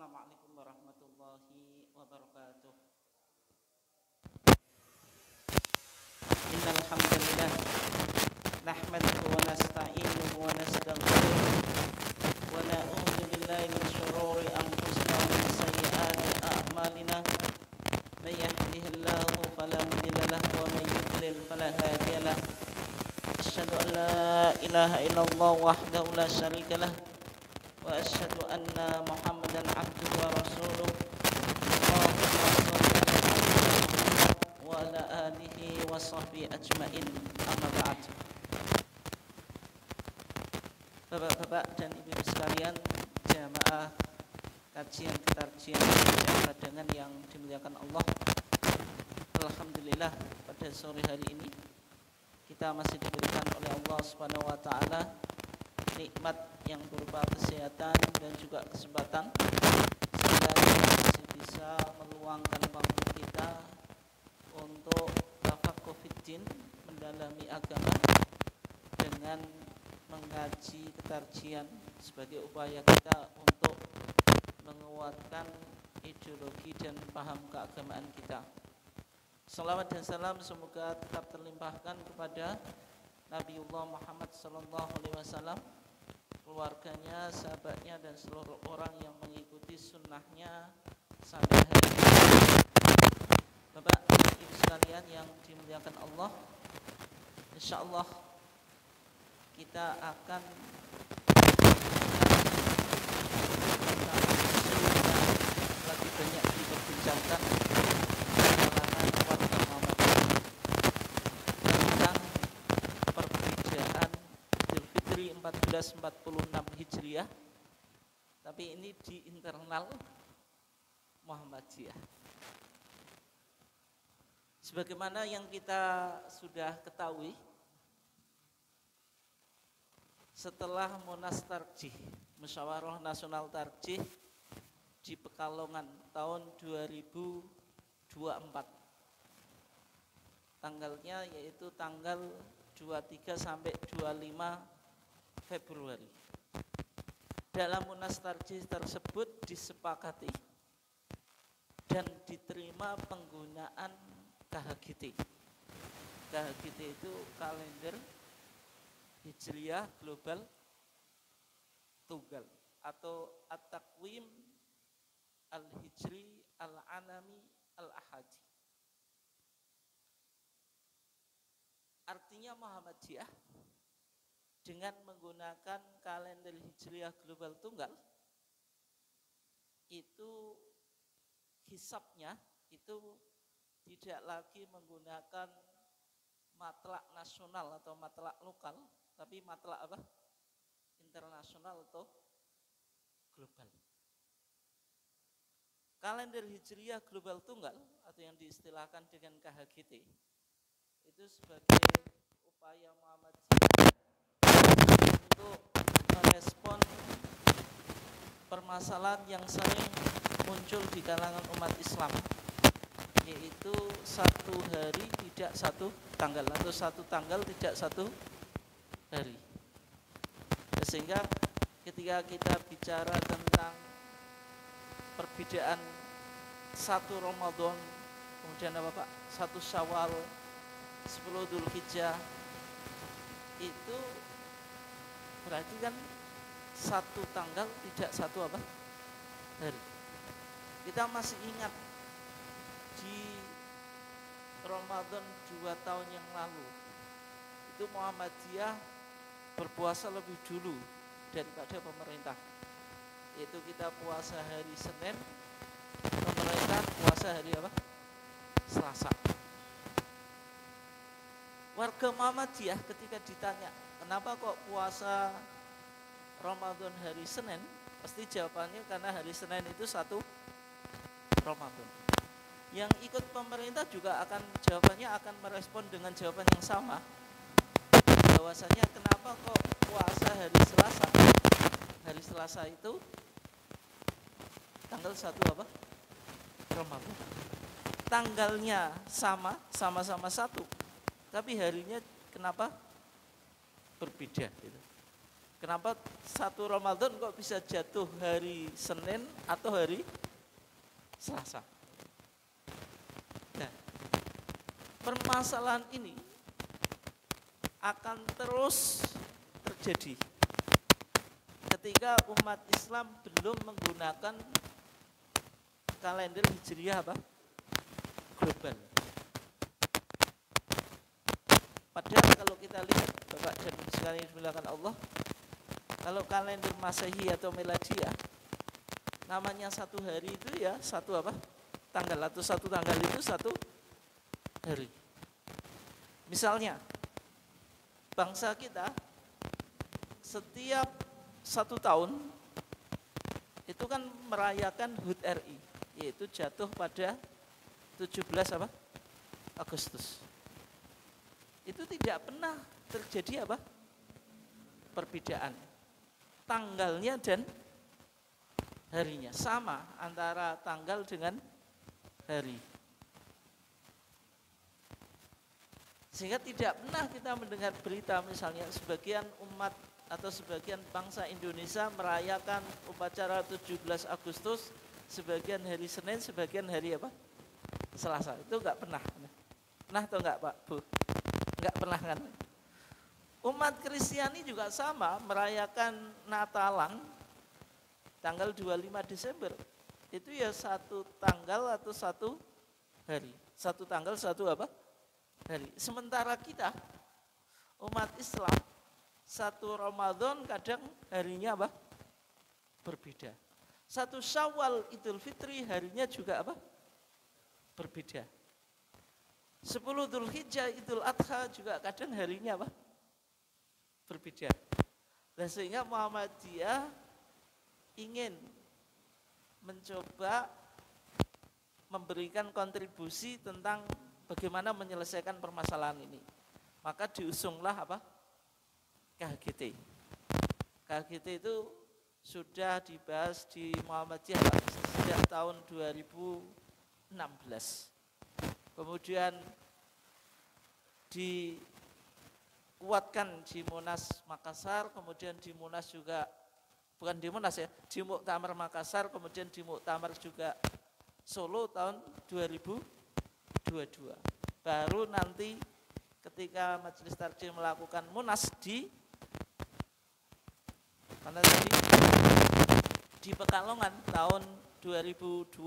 Assalamualaikum warahmatullahi wabarakatuh. Innal hamdalillah nahmaduhu wa nasta'inuhu wa nastaghfiruh wa na'udzu billahi min shururi anfusina wa min sayyiati a'malina. May yahdihillahu fala mudilla lahu wa may yudlil fala hadiya lahu. Asyhadu an la ilaha illallah wahdahu la syarika lah wa asyhadu anna Muhammadan abduhu wa rasuluh. Wa ala alihi wa sahbihi ajmain. Amma ba'd. Bapak-bapak dan ibu-ibu sekalian, jamaah kajian ketarjian kadangan yang dimuliakan Allah. Alhamdulillah, pada sore hari ini kita masih diberikan oleh Allah Subhanahu wa taala nikmat yang berupa kesehatan dan juga kesempatan sehingga kita masih bisa meluangkan waktu kita untuk tafaqquh fiddin, mendalami agama dengan mengkaji ketarjian sebagai upaya kita untuk menguatkan ideologi dan paham keagamaan kita. Salawat dan salam semoga tetap terlimpahkan kepada Nabiullah Muhammad SAW, keluarganya, sahabatnya, dan seluruh orang yang mengikuti sunnahnya sampai hari ini. Bapak, ibu sekalian yang dimuliakan Allah, insyaallah kita akan lagi banyak diperbincangkan kalangan warga Muhammadiyah tentang perbedaan Idul Fitri 1446 Hijriah, tapi ini di internal Muhammadiyah. Sebagaimana yang kita sudah ketahui, setelah Munas Tarjih, Musyawarah Nasional Tarjih di Pekalongan tahun 2024, tanggalnya yaitu tanggal 23 sampai 25 Februari. Dalam Munas Tarjih tersebut disepakati dan diterima penggunaan KHGT. KHGT itu kalender Hijriyah Global Tunggal atau At-Taqwim Al-Hijri Al-Alami Al-Ahadi. Artinya Muhammadiyah dengan menggunakan kalender Hijriyah Global Tunggal itu hisabnya itu tidak lagi menggunakan matlak nasional atau matlak lokal, tapi matlak apa? Internasional atau global. Kalender Hijriyah Global Tunggal atau yang diistilahkan dengan KHGT itu sebagai upaya Muhammadiyah untuk merespon permasalahan yang sering muncul di kalangan umat Islam, yaitu satu hari tidak satu tanggal atau satu tanggal tidak satu hari. Sehingga ketika kita bicara tentang perbedaan satu Ramadan, kemudian apa Pak? Satu Syawal, 10 Dzulhijjah, itu berarti kan satu tanggal tidak satu apa? Hari. Kita masih ingat di Ramadan 2 tahun yang lalu itu Muhammadiyah berpuasa lebih dulu daripada pemerintah, yaitu kita puasa hari Senin, pemerintah puasa hari apa? Selasa. Warga Muhammadiyah ketika ditanya kenapa kok puasa Ramadan hari Senin, pasti jawabannya karena hari Senin itu satu Ramadan. Yang ikut pemerintah juga jawabannya akan merespon dengan jawaban yang sama, bahwasanya kenapa kok puasa hari Selasa. Hari Selasa itu tanggal 1 apa? Ramadan. Tanggalnya sama-sama satu, tapi harinya kenapa berbeda gitu. Kenapa satu Ramadan kok bisa jatuh hari Senin atau hari Selasa? Nah, permasalahan ini akan terus terjadi ketika umat Islam belum menggunakan kalender Hijriah global. Padahal kalau kita lihat Bapak dan Ibu sekalian dimuliakan Allah, kalau kalender Masehi atau Miladiah, namanya satu hari itu ya satu tanggal, atau satu tanggal itu satu hari. Misalnya bangsa kita setiap 1 tahun itu kan merayakan HUT RI, yaitu jatuh pada 17 Agustus. Itu tidak pernah terjadi perbedaan tanggalnya dan harinya, sama antara tanggal dengan hari. Sehingga tidak pernah kita mendengar berita misalnya sebagian umat atau sebagian bangsa Indonesia merayakan upacara 17 Agustus, sebagian hari Senin, sebagian hari Selasa. Itu enggak pernah. Pernah atau enggak Pak, Bu? Enggak pernah kan? Umat Kristiani juga sama, merayakan Natalan tanggal 25 Desember. Itu ya satu tanggal atau satu hari. Satu tanggal, satu hari. Sementara kita, umat Islam, satu Ramadan kadang harinya berbeda. Satu Syawal Idul Fitri harinya juga berbeda. 10 Dzulhijjah Idul Adha juga kadang harinya berbeda. Dan sehingga Muhammadiyah ingin mencoba memberikan kontribusi tentang bagaimana menyelesaikan permasalahan ini. Maka diusunglah KHGT. KHGT itu sudah dibahas di Muhammadiyah sejak tahun 2016. Kemudian dikuatkan di Munas Makassar, kemudian di Munas juga, bukan di Munas ya, di Muktamar Makassar, kemudian di Muktamar juga Solo tahun 2022. Baru nanti ketika Majelis Tarjih melakukan Munas di mana tadi? Di Pekalongan tahun 2024,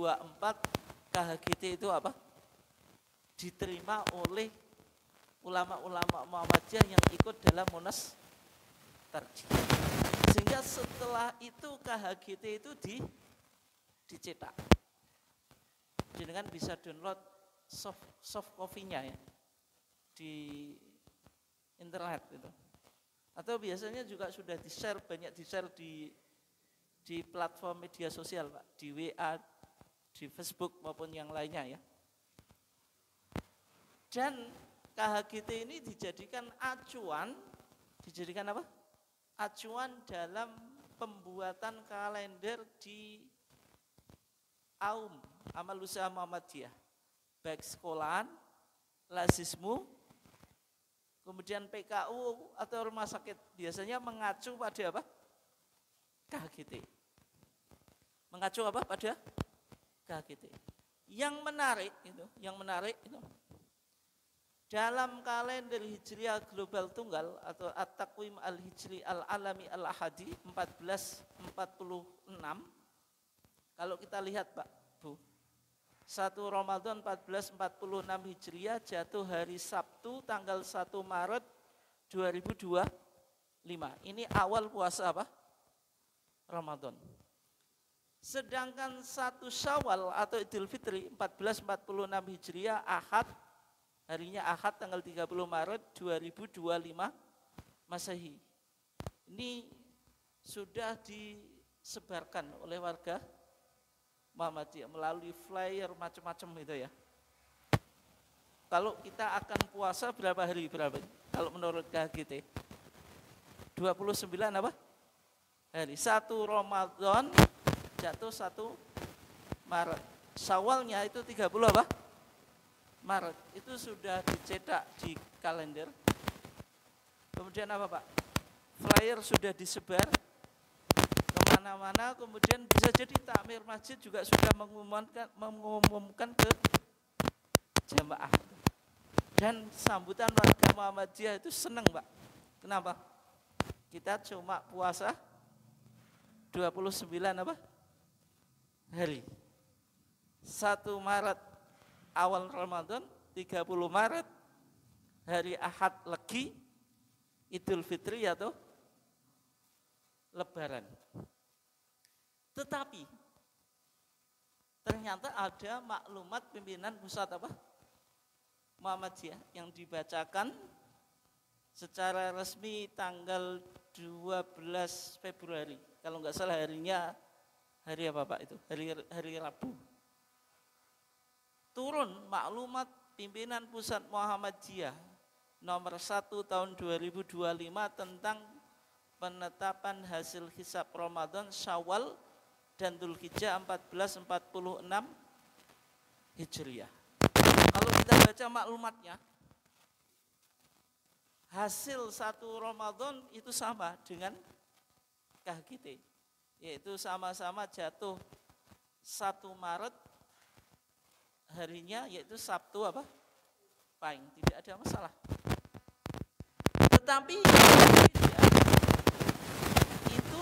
KHGT itu diterima oleh ulama-ulama Muhammadiyah yang ikut dalam Munas Tarjih. Sehingga setelah itu KHGT itu dicetak. Jenengan bisa download soft copy-nya ya di internet itu. Atau biasanya juga sudah di-share, banyak di-share di platform media sosial Pak, di WA, di Facebook maupun yang lainnya ya. Dan KHGT ini dijadikan acuan dalam pembuatan kalender di Amal Usaha Muhammadiyah, baik sekolahan, lazismu, kemudian PKU atau rumah sakit, biasanya mengacu pada KHGT. Mengacu pada KHGT. Yang menarik itu dalam kalender Hijriah Global Tunggal atau At-Taqwim Al-Hijri Al-Alami Al-Ahadi 1446, kalau kita lihat Pak, Bu, 1 Ramadan 1446 Hijriah jatuh hari Sabtu tanggal 1 Maret 2025. Ini awal puasa Ramadan. Sedangkan 1 Syawal atau Idul Fitri 1446 Hijriah Ahad, harinya Ahad tanggal 30 Maret 2025 Masehi. Ini sudah disebarkan oleh warga Muhammadiyah melalui flyer macam-macam itu ya. Kalau kita akan puasa berapa hari? Kalau menurut KHGT 29 hari. 1 Ramadan jatuh 1 Maret. Syawalnya itu 30 Maret. Itu sudah dicetak di kalender. Kemudian Pak? flyer sudah disebar kemana-mana, kemudian bisa jadi takmir masjid juga sudah mengumumkan ke jamaah. Dan sambutan warga Muhammadiyah itu senang, Pak. Kenapa? Kita cuma puasa 29 hari. 1 Maret awal Ramadan, 30 Maret hari Ahad Legi, Idul Fitri atau Lebaran. Tetapi ternyata ada maklumat pimpinan pusat Muhammadiyah yang dibacakan secara resmi tanggal 12 Februari. Kalau nggak salah harinya hari apa Pak itu? Hari Rabu. Turun maklumat pimpinan pusat Muhammadiyah nomor 1 tahun 2025 tentang penetapan hasil hisab Ramadan, Syawal dan Dzulhijjah 1446 Hijriah. Kalau kita baca maklumatnya, hasil 1 Ramadan itu sama dengan KHGT, yaitu sama-sama jatuh 1 Maret harinya, yaitu Sabtu Pahing, tidak ada masalah. Tetapi itu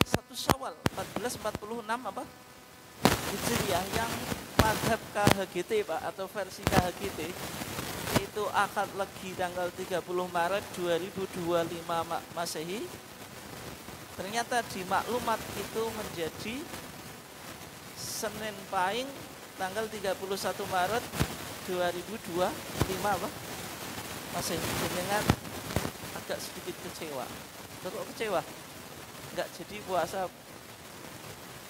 1 Syawal 1446 Hijriah yang mazhab KHGT Pak, atau versi KHGT itu akad legi tanggal 30 Maret 2025 Masehi. Ternyata di maklumat itu menjadi Senin Pahing tanggal 31 Maret 2025 Masehi. Dengan agak sedikit kecewa. Kok kecewa? Enggak jadi puasa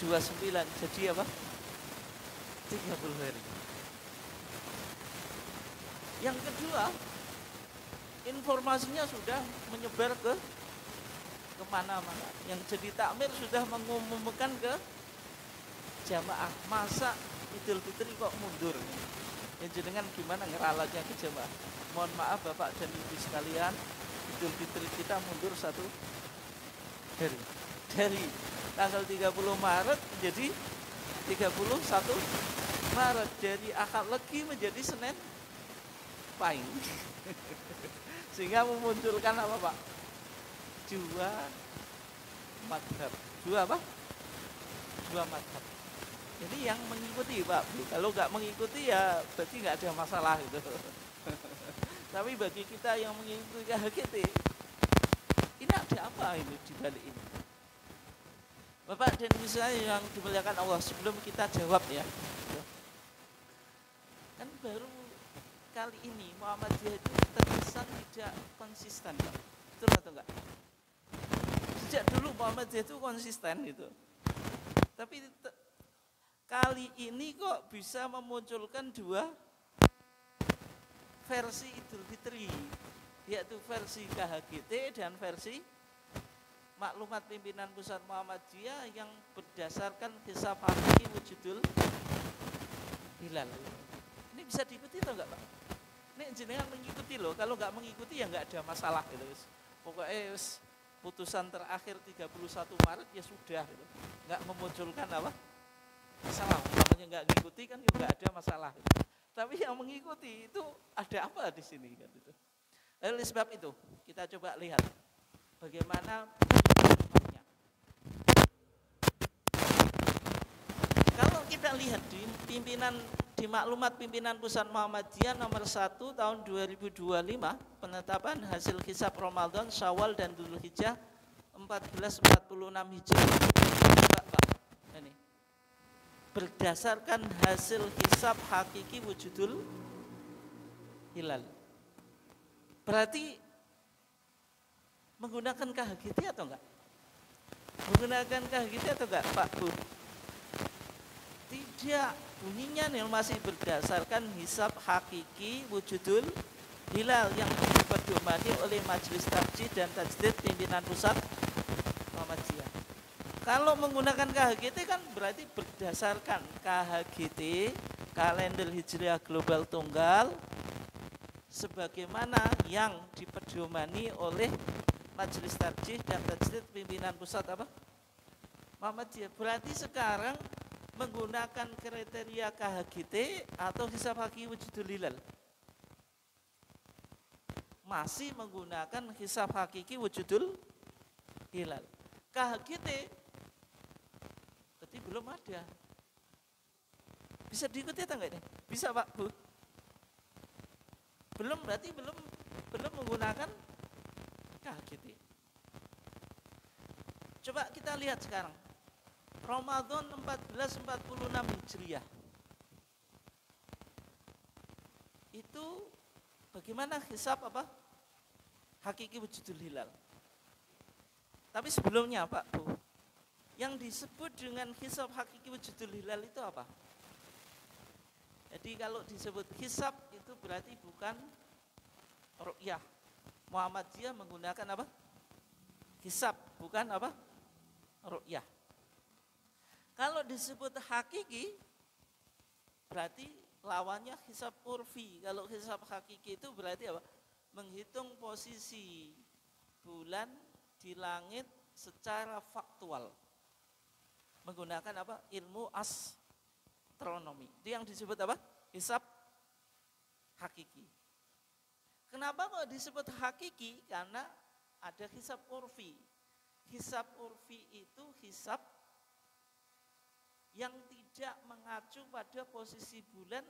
29, jadi 30 hari. Yang kedua, informasinya sudah menyebar ke kemana-mana. Yang jadi takmir sudah mengumumkan ke jamaah. Masa Idul Fitri kok mundur? Ya jenengan gimana ngeralatnya ke jamaah? Mohon maaf Bapak dan Ibu sekalian, Idul Fitri kita mundur 1 hari. Dari tanggal 30 Maret menjadi 31 Maret. Dari akad legi menjadi Senin Pahing. Sehingga memunculkan Pak? 2 madhab. 2 madhab. Jadi yang mengikuti Pak, kalau nggak mengikuti ya berarti nggak ada masalah gitu. Tapi bagi kita yang mengikuti KHGT, ini ada apa ini di balik ini? Bapak dan Ibu saya yang dimuliakan Allah, sebelum kita jawab ya, kan baru kali ini Muhammadiyah itu terkesan tidak konsisten, Pak. Betul atau enggak? Sejak dulu Muhammadiyah itu konsisten gitu. Tapi kali ini kok bisa memunculkan 2 versi Idul Fitri, yaitu versi KHGT dan versi maklumat pimpinan pusat Muhammadiyah yang berdasarkan hisab hakiki wujudul hilal. Ini bisa diikuti atau enggak Pak? Ini jenengan mengikuti loh, kalau enggak mengikuti ya enggak ada masalah gitu. Pokoknya putusan terakhir 31 Maret ya sudah gitu. Enggak memunculkan masalah. Namanya enggak mengikuti kan enggak ada masalah gitu. Tapi yang mengikuti itu ada apa di sini kan gitu. Oleh sebab itu kita coba lihat bagaimana maklumatnya. Kalau kita lihat di maklumat pimpinan pusat Muhammadiyah nomor 1 tahun 2025 penetapan hasil hisab Ramadan, Syawal dan Dzulhijjah 1446 Hijriah. Ini berdasarkan hasil hisab hakiki wujudul hilal. Berarti menggunakan KHGT atau enggak? Menggunakan KHGT atau enggak, Pak Bu? Tidak, bunyinya nih masih berdasarkan hisab hakiki wujudul hilal yang dipedomani oleh Majelis Tarjih dan Tajdid pimpinan pusat Muhammadiyah. Kalau menggunakan KHGT kan berarti berdasarkan KHGT, kalender Hijriah Global Tunggal, sebagaimana yang dipedomani oleh Majelis Tarjih dan Tajdid pimpinan pusat apa? Muhammadiyah. Berarti sekarang menggunakan kriteria KHGT atau hisab hakiki wujudul hilal? Masih menggunakan hisab hakiki wujudul hilal. KHGT berarti belum ada. Bisa diikuti atau enggak ini? Bisa Pak, Bu? Belum, berarti belum menggunakan KHGT. Coba kita lihat sekarang. Ramadan 1446 Hijriah. Itu bagaimana hisab apa? Hakiki wujudul hilal. Tapi sebelumnya Pak, Bu, yang disebut dengan hisab hakiki wujudul hilal itu apa? Jadi kalau disebut hisab itu berarti bukan ru'yah. Muhammadiyah menggunakan apa? Hisab, bukan apa? Ru'yah. Kalau disebut hakiki berarti lawannya hisab urfi. Kalau hisab hakiki itu berarti apa? Menghitung posisi bulan di langit secara faktual. Menggunakan apa? Ilmu astronomi. Itu yang disebut apa? Hisab hakiki. Kenapa kok disebut hakiki? Karena ada hisab urfi. Hisab urfi itu hisab yang tidak mengacu pada posisi bulan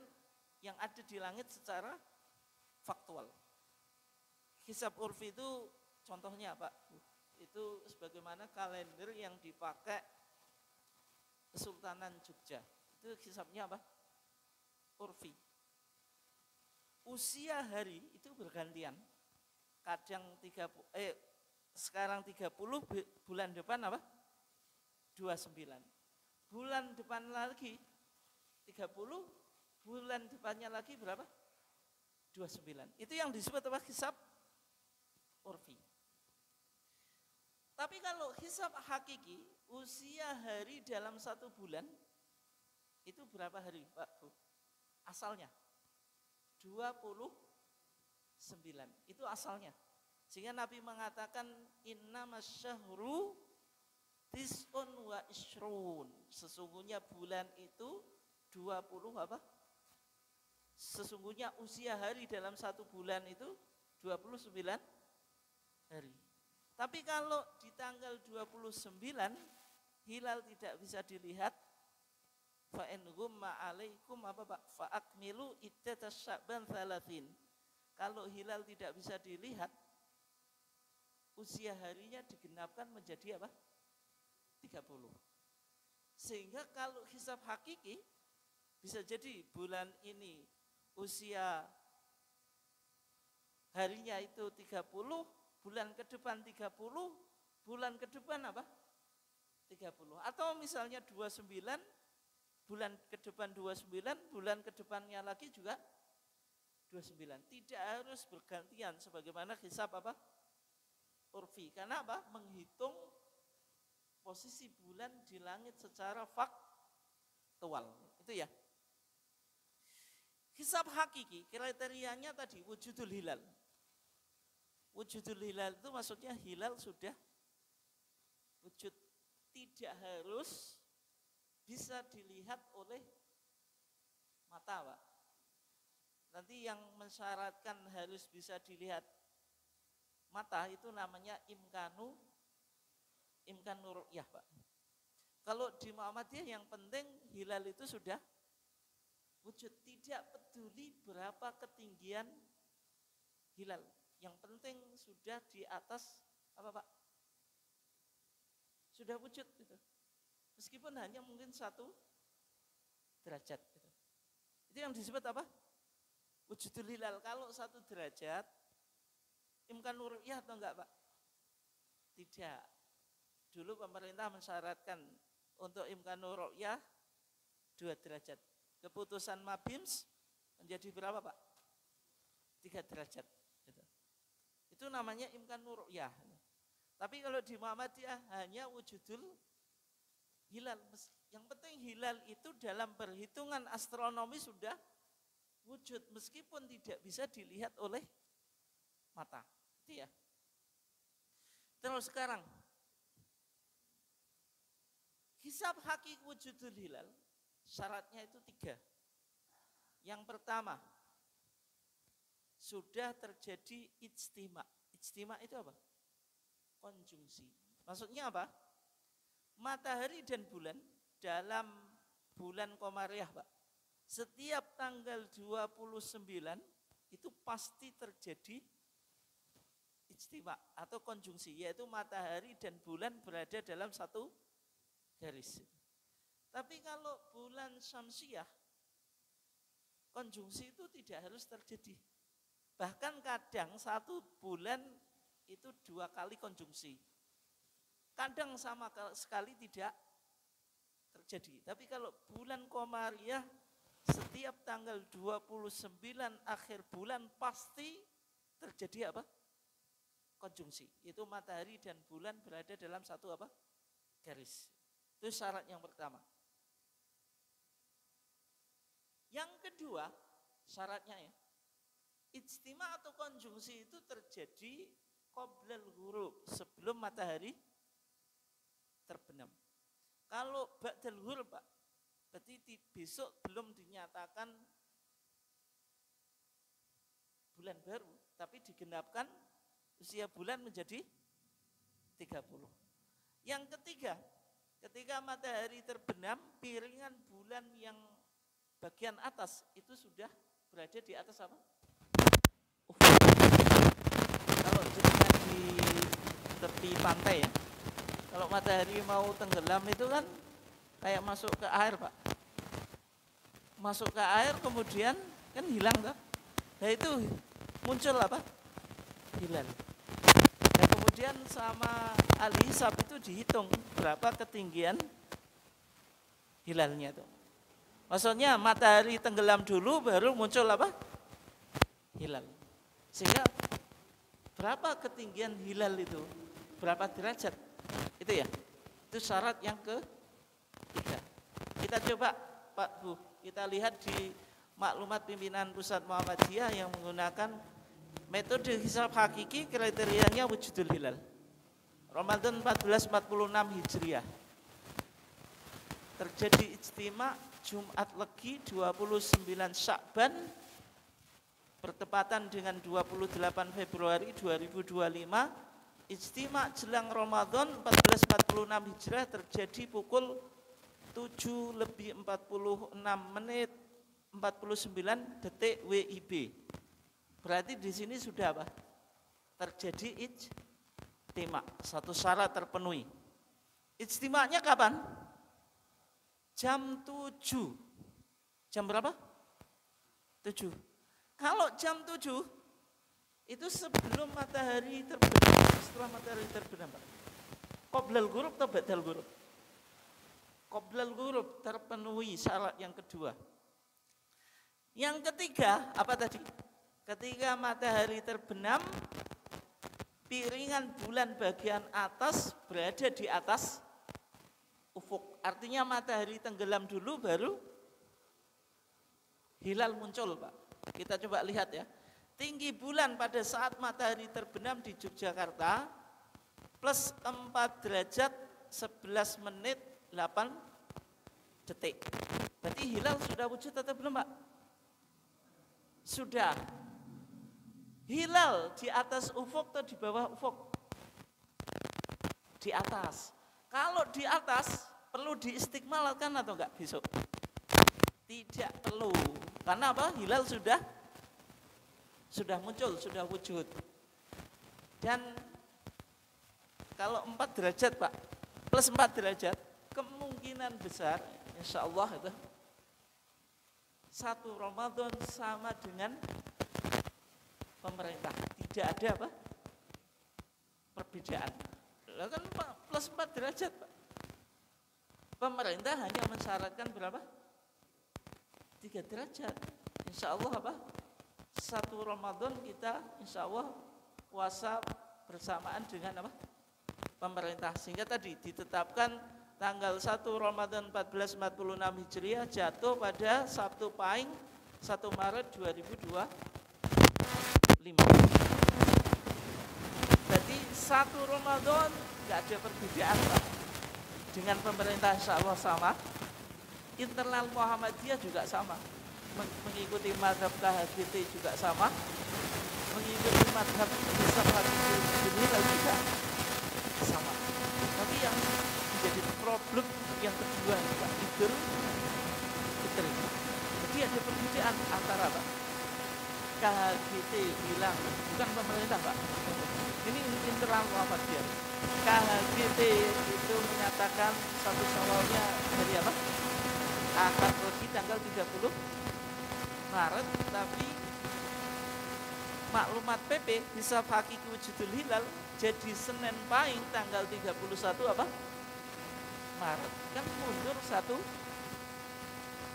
yang ada di langit secara faktual. Hisab urfi itu contohnya Pak, itu sebagaimana kalender yang dipakai Kesultanan Jogja. Itu hisabnya apa? Urfi. Usia hari itu bergantian. Kadang sekarang 30, bulan depan apa? 29. Bulan depan lagi 30, bulan depannya lagi berapa? 29. Itu yang disebut apa? Hisab urfi. Tapi kalau hisab hakiki, usia hari dalam satu bulan itu berapa hari Pak, Bu? Asalnya 29. Itu asalnya. Sehingga Nabi mengatakan innamas syahru tis'un wa ishrun. Sesungguhnya bulan itu 20 apa? Sesungguhnya usia hari dalam satu bulan itu 29 hari. Tapi kalau di tanggal 29 hilal tidak bisa dilihat, fa in ghumma alaikum apa Pak? Fa akmilu iddatas Sya'ban 30. Kalau hilal tidak bisa dilihat, usia harinya digenapkan menjadi apa? 30. Sehingga kalau hisab hakiki bisa jadi bulan ini usia harinya itu 30, bulan ke depan 30, bulan ke depan apa? 30. Atau misalnya 29, bulan ke depan 29, bulan ke depannya lagi juga 29. Tidak harus bergantian sebagaimana hisab apa? Urfi. Karena apa? Menghitung posisi bulan di langit secara faktual. Itu ya. Hisab hakiki, kriterianya tadi wujudul hilal. Wujudul hilal itu maksudnya hilal sudah wujud. Tidak harus bisa dilihat oleh mata, Pak. Nanti yang mensyaratkan harus bisa dilihat mata itu namanya imkanu ru'yah, Pak. Kalau di Muhammadiyah yang penting hilal itu sudah wujud, tidak peduli berapa ketinggian hilal. Yang penting sudah di atas apa Pak? Sudah wujud gitu. Meskipun hanya mungkin 1 derajat gitu. Itu yang disebut apa? Wujudul hilal. Kalau 1 derajat imkan ru'yah atau enggak Pak? Tidak. Dulu pemerintah mensyaratkan untuk imkan ru'yah 2 derajat. Keputusan Mabims menjadi berapa Pak? 3 derajat gitu. Itu namanya imkan ru'yah. Tapi kalau di Muhammadiyah hanya wujudul hilal. Yang penting hilal itu dalam perhitungan astronomi sudah wujud meskipun tidak bisa dilihat oleh mata. Itu ya. Terus sekarang hisab hakiki wujudul hilal syaratnya itu 3. Yang pertama, sudah terjadi ijtima. Ijtima itu apa? Konjungsi. Maksudnya apa? Matahari dan bulan dalam bulan Komariah, Pak. Setiap tanggal 29 itu pasti terjadi ijtima atau konjungsi, yaitu matahari dan bulan berada dalam satu garis. Tapi kalau bulan syamsiah, konjungsi itu tidak harus terjadi. Bahkan kadang satu bulan itu 2 kali konjungsi. Kadang sama sekali tidak terjadi. Tapi kalau bulan Komariah setiap tanggal 29 akhir bulan pasti terjadi apa? Konjungsi. Itu matahari dan bulan berada dalam satu apa? Garis. Itu syarat yang pertama. Yang kedua, syaratnya ya, ijtima atau konjungsi itu terjadi qoblal ghurub, sebelum matahari terbenam. Kalau ba'dal ghurub, Pak, berarti besok belum dinyatakan bulan baru, tapi digenapkan usia bulan menjadi 30. Yang ketiga, ketika matahari terbenam, piringan bulan yang bagian atas itu sudah berada di atas apa? Kalau jenengan di tepi pantai ya, kalau matahari mau tenggelam itu kan kayak masuk ke air, Pak. Masuk ke air kemudian kan hilang kan? Nah itu muncul apa? Hilal. Dan kemudian sama ahli hisab itu dihitung berapa ketinggian hilalnya itu. Maksudnya matahari tenggelam dulu baru muncul apa? Hilal. Sehingga berapa ketinggian hilal itu? Berapa derajat? Itu ya. Itu syarat yang ketiga. Kita coba Pak Bu, kita lihat di maklumat pimpinan Pusat Muhammadiyah yang menggunakan metode hisab hakiki, kriterianya wujudul hilal. Ramadan 1446 Hijriah. Terjadi ijtima Jumat Legi 29 Sya'ban bertepatan dengan 28 Februari 2025. Ijtima jelang Ramadan 1446 Hijriah terjadi pukul 7:46 menit 49 detik WIB. Berarti di sini sudah apa? Terjadi ijtima, satu syarat terpenuhi. Ijtimanya kapan? Jam 7. Jam berapa? 7. Kalau jam 7 itu sebelum matahari terbenam, setelah matahari terbenam, Pak. Qoblal ghurub atau ba'dal ghurub? Qoblal ghurub terpenuhi syarat yang kedua. Yang ketiga, apa tadi? Ketika matahari terbenam, piringan bulan bagian atas berada di atas ufuk. Artinya matahari tenggelam dulu baru hilal muncul, Pak. Kita coba lihat ya. Tinggi bulan pada saat matahari terbenam di Yogyakarta plus 4 derajat 11 menit 8 detik. Berarti hilal sudah wujud atau belum, Pak? Sudah. Hilal di atas ufuk atau di bawah ufuk? Di atas. Kalau di atas perlu diistiqmalkan atau enggak besok? Tidak perlu. Karena apa? Hilal sudah muncul, sudah wujud. Dan kalau 4 derajat, Pak, plus 4 derajat, kemungkinan besar insya Allah itu 1 Ramadan sama dengan pemerintah. Tidak ada apa? Perbedaan. Lah kan plus 4 derajat, Pak. Pemerintah hanya mensyaratkan berapa? 3 derajat. Insya Allah apa? 1 Ramadan kita insya Allah puasa bersamaan dengan apa? Pemerintah. Sehingga tadi ditetapkan tanggal 1 Ramadan 1446 Hijriah jatuh pada Sabtu Pahing 1 Maret 2025. Berarti 1 Ramadan nggak ada perbedaan Pak. Dengan pemerintah insya Allah sama. Internal Muhammadiyah juga sama. Mengikuti madhab KHGT juga sama. Mengikuti madhab Hisab Hakiki Hilal juga sama. Tapi yang menjadi problem yang kedua Pak, Idul Fitri. Jadi ada perbedaan antara Pak KHGT bilang, bukan pemerintah Pak, ini internal Muhammadiyah. KHGT itu menyatakan 1 Syawalnya hari apa? Ahad Lagi tanggal 30 Maret, tapi maklumat PP Hisab Hakiki Wujudul Hilal jadi Senin Pahing tanggal 31 apa? Maret. Kan mundur 1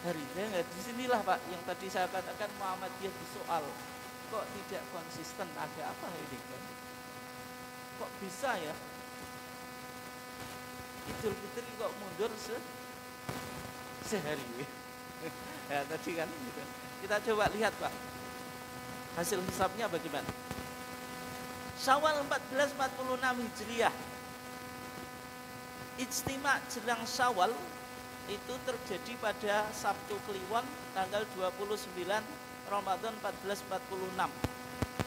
hari. Ya, disinilah Pak yang tadi saya katakan Muhammadiyah disoal. Kok tidak konsisten? Ada apa ini kan? Kok bisa ya? Idul Fitri kok mundur sehari? Ya tadi kan gitu. Kita coba lihat Pak, hasil hisabnya bagaimana. Syawal 1446 Hijriah, ijtima jelang Syawal itu terjadi pada Sabtu Kliwon tanggal 29 Ramadan 1446,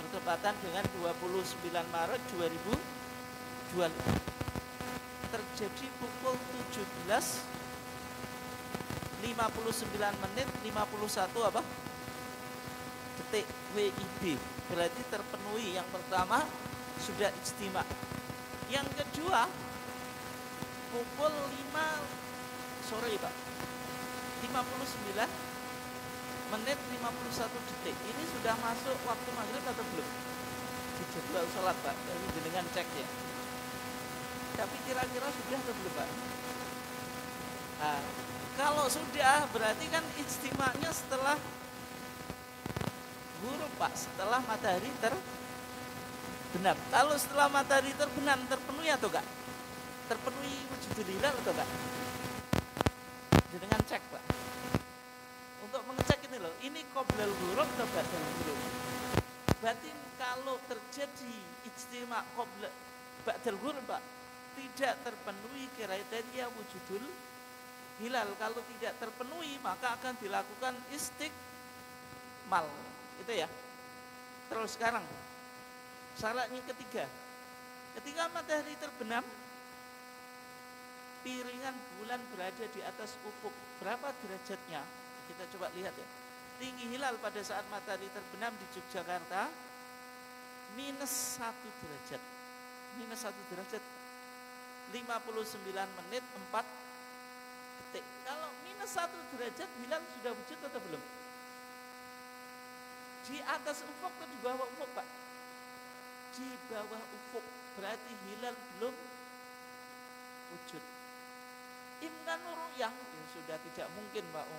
bertepatan dengan 29 Maret 2025. Terjadi pukul 17.59 menit 51 apa? Detik WIB. Berarti terpenuhi. Yang pertama sudah ijtima. Yang kedua pukul 5 sore Pak, 59 menit 51 detik. Ini sudah masuk waktu maghrib atau belum? Di jadwal sholat Pak, dari jenengan cek ya. Tapi kira-kira sudah atau belum Pak? Nah, kalau sudah berarti kan ijtimanya setelah ghurub Pak, setelah matahari terbenam. Kalau setelah matahari terbenam terpenuhi atau enggak? Terpenuhi wujudul hilal atau enggak? Dengan cek Pak. Untuk mengecek ini loh, ini qoblal ghurub atau ba'dal ghurub? Berarti kalau terjadi ijtima qoblal ba'dal ghurub Pak, tidak terpenuhi kriteria wujudul hilal. Kalau tidak terpenuhi maka akan dilakukan istiqmal. Itu ya. Terus sekarang syaratnya ketiga, ketika matahari terbenam, piringan bulan berada di atas ufuk. Berapa derajatnya? Kita coba lihat ya. Tinggi hilal pada saat matahari terbenam di Yogyakarta -1 derajat. -1 derajat 59 menit 4 detik. Kalau -1 derajat hilal sudah wujud atau belum? Di atas ufuk atau di bawah ufuk Pak? Di bawah ufuk. Berarti hilal belum wujud. Imkanur ru'yah ya sudah tidak mungkin Pak.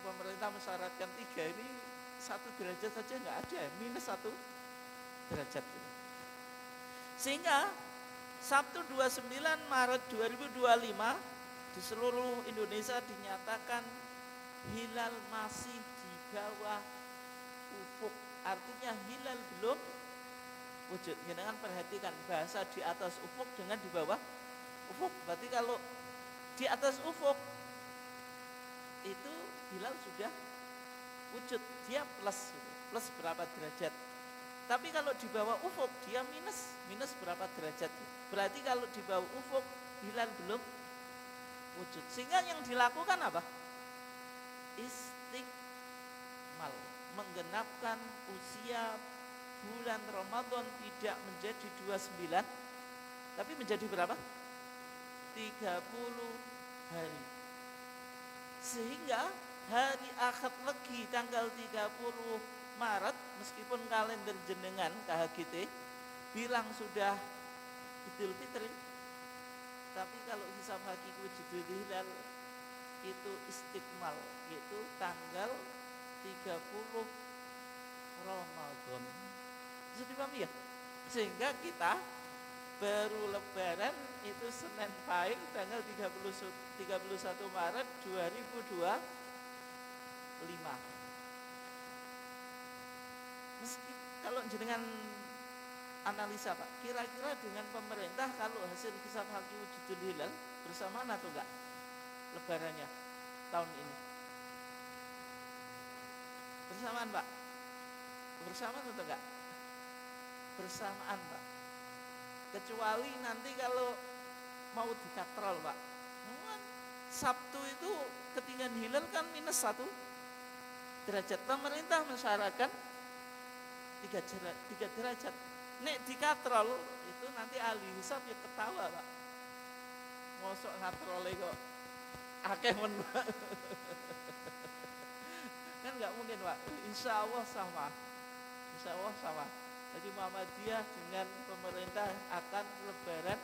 Pemerintah mensyaratkan 3, ini 1 derajat saja nggak ada, -1 derajat. Sehingga Sabtu 29 Maret 2025 di seluruh Indonesia dinyatakan hilal masih di bawah ufuk. Artinya hilal belum wujud. Jangan perhatikan bahasa di atas ufuk dengan di bawah ufuk. Berarti kalau di atas ufuk itu hilal sudah wujud, dia plus berapa derajat. Tapi kalau di bawah ufuk dia minus berapa derajat. Berarti kalau di bawah ufuk hilal belum wujud. Sehingga yang dilakukan apa? Istiqmal, menggenapkan usia bulan Ramadan tidak menjadi 29, tapi menjadi berapa? 30 hari. Sehingga hari Ahad Legi tanggal 30 Maret, meskipun kalender jenengan KHGT bilang sudah Idul Fitri, tapi kalau Hisab Hakiki Wujudul Hilal itu istiqmal, yaitu tanggal 30 Ramadan. Bisa dipahami ya? Sehingga kita baru lebaran itu Senin Pahing tanggal 31 Maret 2025. kalau jenengan analisa Pak, kira-kira dengan pemerintah kalau hasil hisab haki wujudul hilal bersamaan atau enggak lebarannya tahun ini? Bersamaan Pak? Bersamaan atau enggak? Bersamaan Pak. Kecuali nanti kalau mau dikatrol Pak, Sabtu itu ketinggian hilal kan -1 derajat. Pemerintah mensyaratkan 3 derajat. Nek dikatrol itu nanti ahli hisab ya ketawa Pak. Mosok ngatrole kok akeh men Pak. Kan nggak mungkin Pak. Insya Allah sama. Insya Allah sama. Jadi Muhammadiyah dengan pemerintah akan lebaran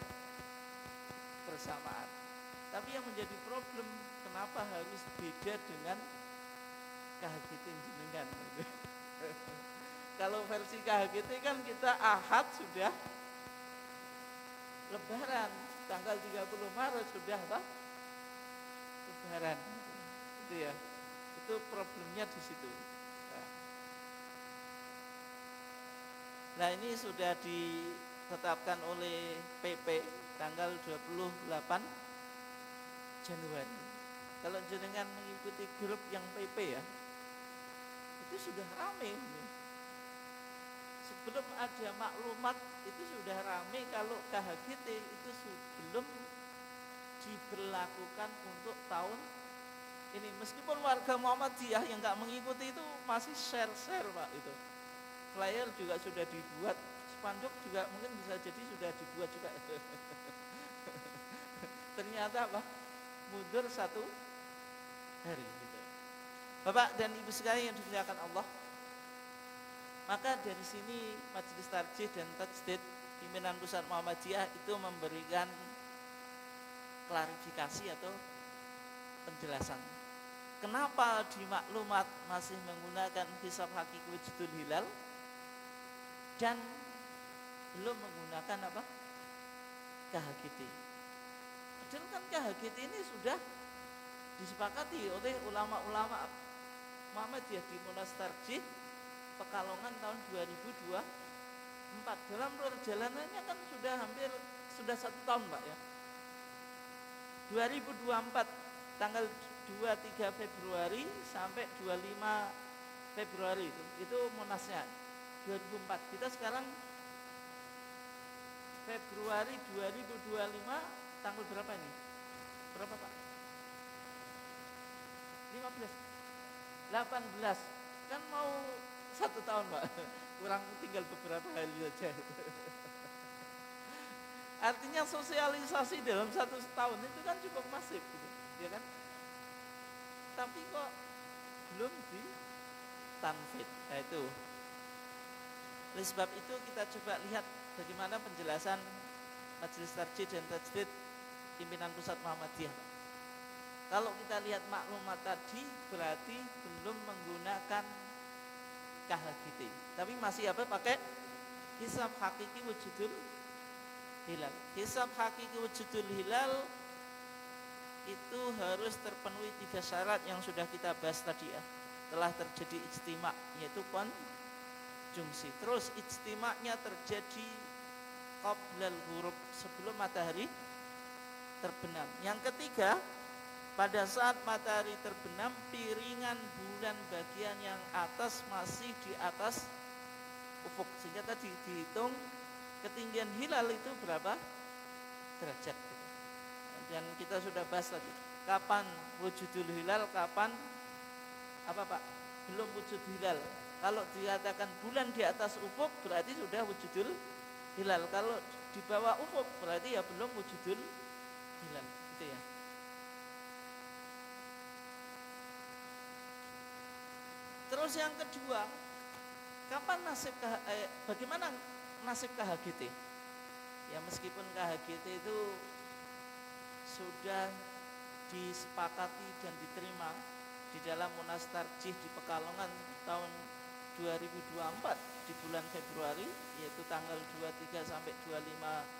bersamaan. Tapi yang menjadi problem, kenapa harus beda dengan KHGT jenengan? Kalau versi KHGT kan kita Ahad sudah lebaran, tanggal 30 Maret sudah apa? Lebaran. Itu ya. Itu problemnya di situ. Nah, ini sudah ditetapkan oleh PP tanggal 28 Januari. Kalau jenengan mengikuti grup yang PP ya, itu sudah ramai. Sebelum ada maklumat itu sudah ramai kalau KHGT itu sebelum diberlakukan untuk tahun ini. Meskipun warga Muhammadiyah yang nggak mengikuti itu masih share Pak itu. Flyer juga sudah dibuat, spanduk juga mungkin bisa jadi sudah dibuat juga. Ternyata apa? Mundur 1 hari gitu. Bapak dan Ibu sekalian yang dimuliakan Allah, maka dari sini Majelis Tarjih dan Tajdid Pimpinan Pusat Muhammadiyah itu memberikan klarifikasi atau penjelasan. Kenapa di maklumat masih menggunakan hisab hakiki wujudul hilal dan belum menggunakan apa? KHGT. Padahal kan KHGT ini sudah disepakati oleh ulama-ulama Muhammadiyah di Munas Tarjih Pekalongan tahun 2024. Dalam perjalanannya kan sudah 1 tahun Pak ya. 2024 tanggal 23 Februari sampai 25 Februari itu Munasnya 2004. Kita sekarang Februari 2025 tanggal berapa ini? Berapa Pak? 15 18 kan mau 1 tahun Pak, kurang tinggal beberapa hari saja. Artinya sosialisasi dalam 1 tahun itu kan cukup masif gitu, ya kan? Tapi kok belum ditanfid. Nah itu. Oleh sebab itu kita coba lihat bagaimana penjelasan Majelis Tarjih dan Tajdid Pimpinan Pusat Muhammadiyah. Kalau kita lihat maklumat tadi berarti belum menggunakan KHGT, tapi masih apa? Pakai hisab hakiki wujudul hilal. Hisab hakiki wujudul hilal itu harus terpenuhi 3 syarat yang sudah kita bahas tadi ya. Telah terjadi ijtima, yaitu konjungsi. Terus ijtima'nya terjadi qoblal ghurub, sebelum matahari terbenam. Yang ketiga, pada saat matahari terbenam, piringan bulan bagian yang atas masih di atas ufuk. Sehingga tadi dihitung ketinggian hilal itu berapa derajat. Dan kita sudah bahas tadi, kapan wujudul hilal, kapan apa Pak? Belum wujud hilal. Kalau dikatakan bulan di atas ufuk berarti sudah wujudul hilal. Kalau di bawah ufuk berarti ya belum wujudul hilal. Gitu ya. Terus yang kedua, kapan bagaimana nasib KHGT? Ya meskipun KHGT itu sudah disepakati dan diterima di dalam Munas Tarjih di Pekalongan tahun 2024 di bulan Februari, yaitu tanggal 23 sampai 25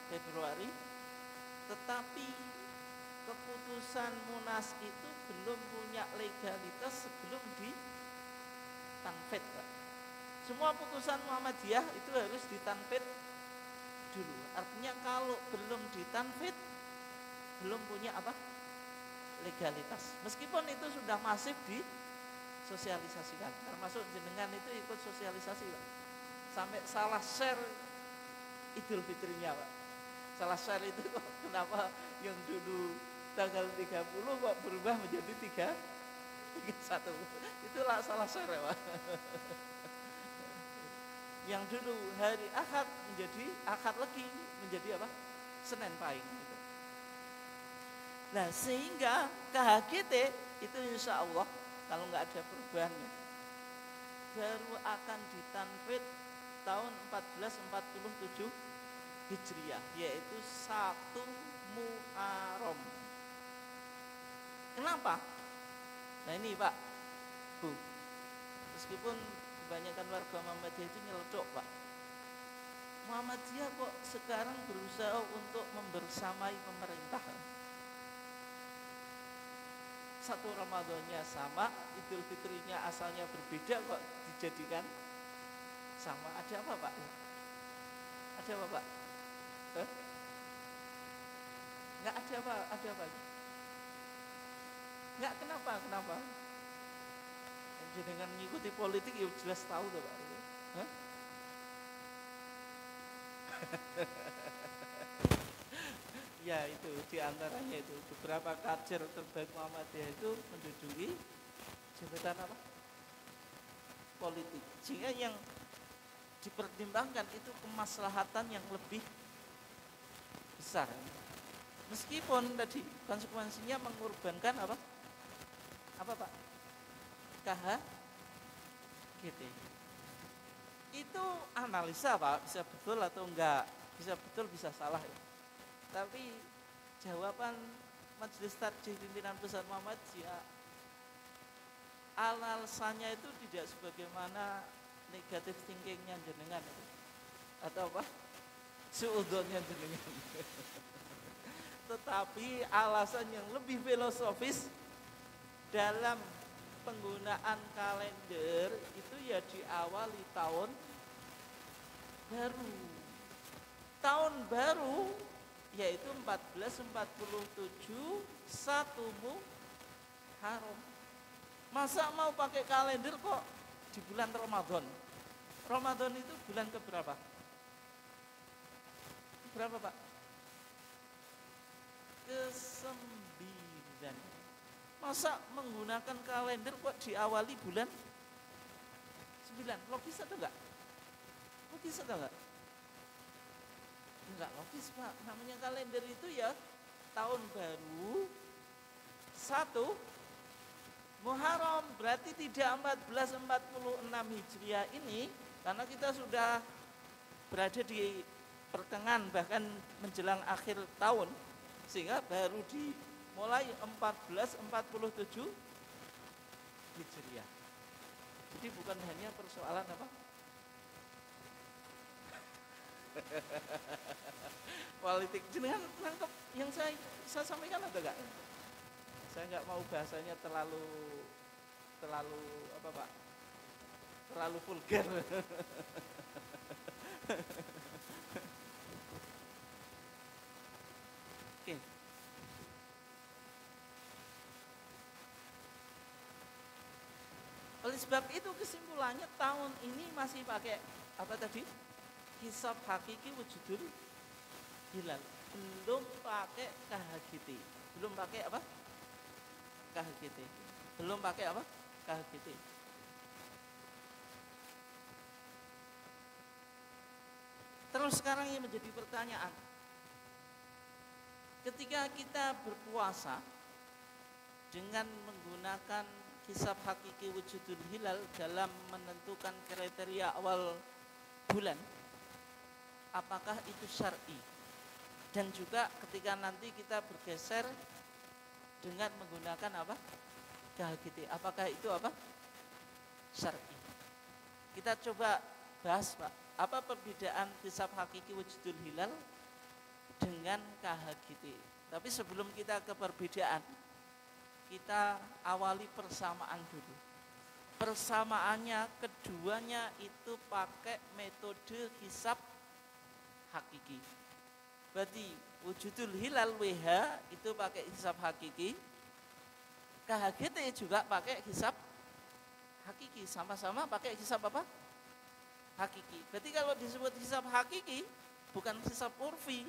Februari, tetapi keputusan Munas itu belum punya legalitas sebelum ditanfid Pak. Semua putusan Muhammadiyah itu harus ditanfid dulu. Artinya kalau belum ditanfid, belum punya apa? Legalitas. Meskipun itu sudah masif disosialisasikan. Termasuk jenengan itu ikut sosialisasi, Pak. Sampai salah share Idul Fitrinya, Pak. Salah share itu kok kenapa yang dulu tanggal 30 kok berubah menjadi 31. Itulah salah share, Pak. Yang dulu hari Ahad menjadi Ahad Legi, menjadi apa? Senin Pahing gitu. Nah, sehingga KHGT itu insya Allah kalau nggak ada perubahannya baru akan ditanfid tahun 1447 Hijriah, yaitu 1 Muharram. Kenapa? Nah ini Pak, Bu, meskipun kebanyakan warga Muhammadiyah itu nyeletuk, Pak. Muhammadiyah kok sekarang berusaha untuk membersamai pemerintah. Satu Ramadannya sama, Idul Fitrinya asalnya berbeda kok dijadikan sama. Ada apa, Pak? Ada apa, Pak? Nggak ada apa? Ada apa? Nggak, kenapa? Jadi dengan mengikuti politik ya jelas tahu tuh, Pak. Hah? Ya itu diantaranya itu beberapa kader terbaik Muhammadiyah itu menduduki jabatan apa? Politik. Sehingga yang dipertimbangkan itu kemaslahatan yang lebih besar. Meskipun tadi konsekuensinya mengorbankan apa? Apa Pak? KHGT. Itu analisa Pak, bisa betul atau enggak, bisa betul bisa salah ya. Tapi jawaban Majelis Tarjih Pimpinan Pusat Muhammadiyah alasannya itu tidak sebagaimana negatif thinkingnya jenengan itu. Atau apa? Suudzonnya jenengan. Tetapi alasan yang lebih filosofis dalam penggunaan kalender itu ya diawali tahun baru. Tahun baru yaitu 1447 1 Muharram. Masa mau pakai kalender kok di bulan Ramadan? Ramadan itu bulan keberapa? Berapa Pak? Ke-9. Masa menggunakan kalender kok diawali bulan 9? Logis atau enggak? Logis atau enggak? Enggak logis Pak. Namanya kalender itu ya tahun baru 1 Muharram, berarti tidak 1446 Hijriah ini, karena kita sudah berada di pertengahan bahkan menjelang akhir tahun, sehingga baru dimulai 1447 Hijriah. Jadi bukan hanya persoalan apa? Politik. Jenengan nangkep yang saya sampaikan atau enggak? Saya enggak mau bahasanya terlalu apa Pak? Terlalu vulgar. Oke. Oleh sebab itu kesimpulannya tahun ini masih pakai apa tadi? Hisab hakiki wujudul hilal. Belum pakai KHGT. Belum pakai apa? KHGT. Belum pakai apa? KHGT. Terus sekarang yang menjadi pertanyaan, ketika kita berpuasa dengan menggunakan hisab hakiki wujudul hilal dalam menentukan kriteria awal bulan, apakah itu syar'i? Dan juga ketika nanti kita bergeser dengan menggunakan apa? KHGT, apakah itu apa? Syar'i. Kita coba bahas Pak, apa perbedaan hisab hakiki wujudul hilal dengan KHGT? Tapi sebelum kita ke perbedaan, kita awali persamaan dulu. persamaannya keduanya itu pakai metode hisab hakiki. Berarti wujudul hilal WH itu pakai hisab hakiki, KHGT juga pakai hisab hakiki, sama-sama pakai hisab apa? Hakiki. Berarti kalau disebut hisab hakiki bukan hisab urfi,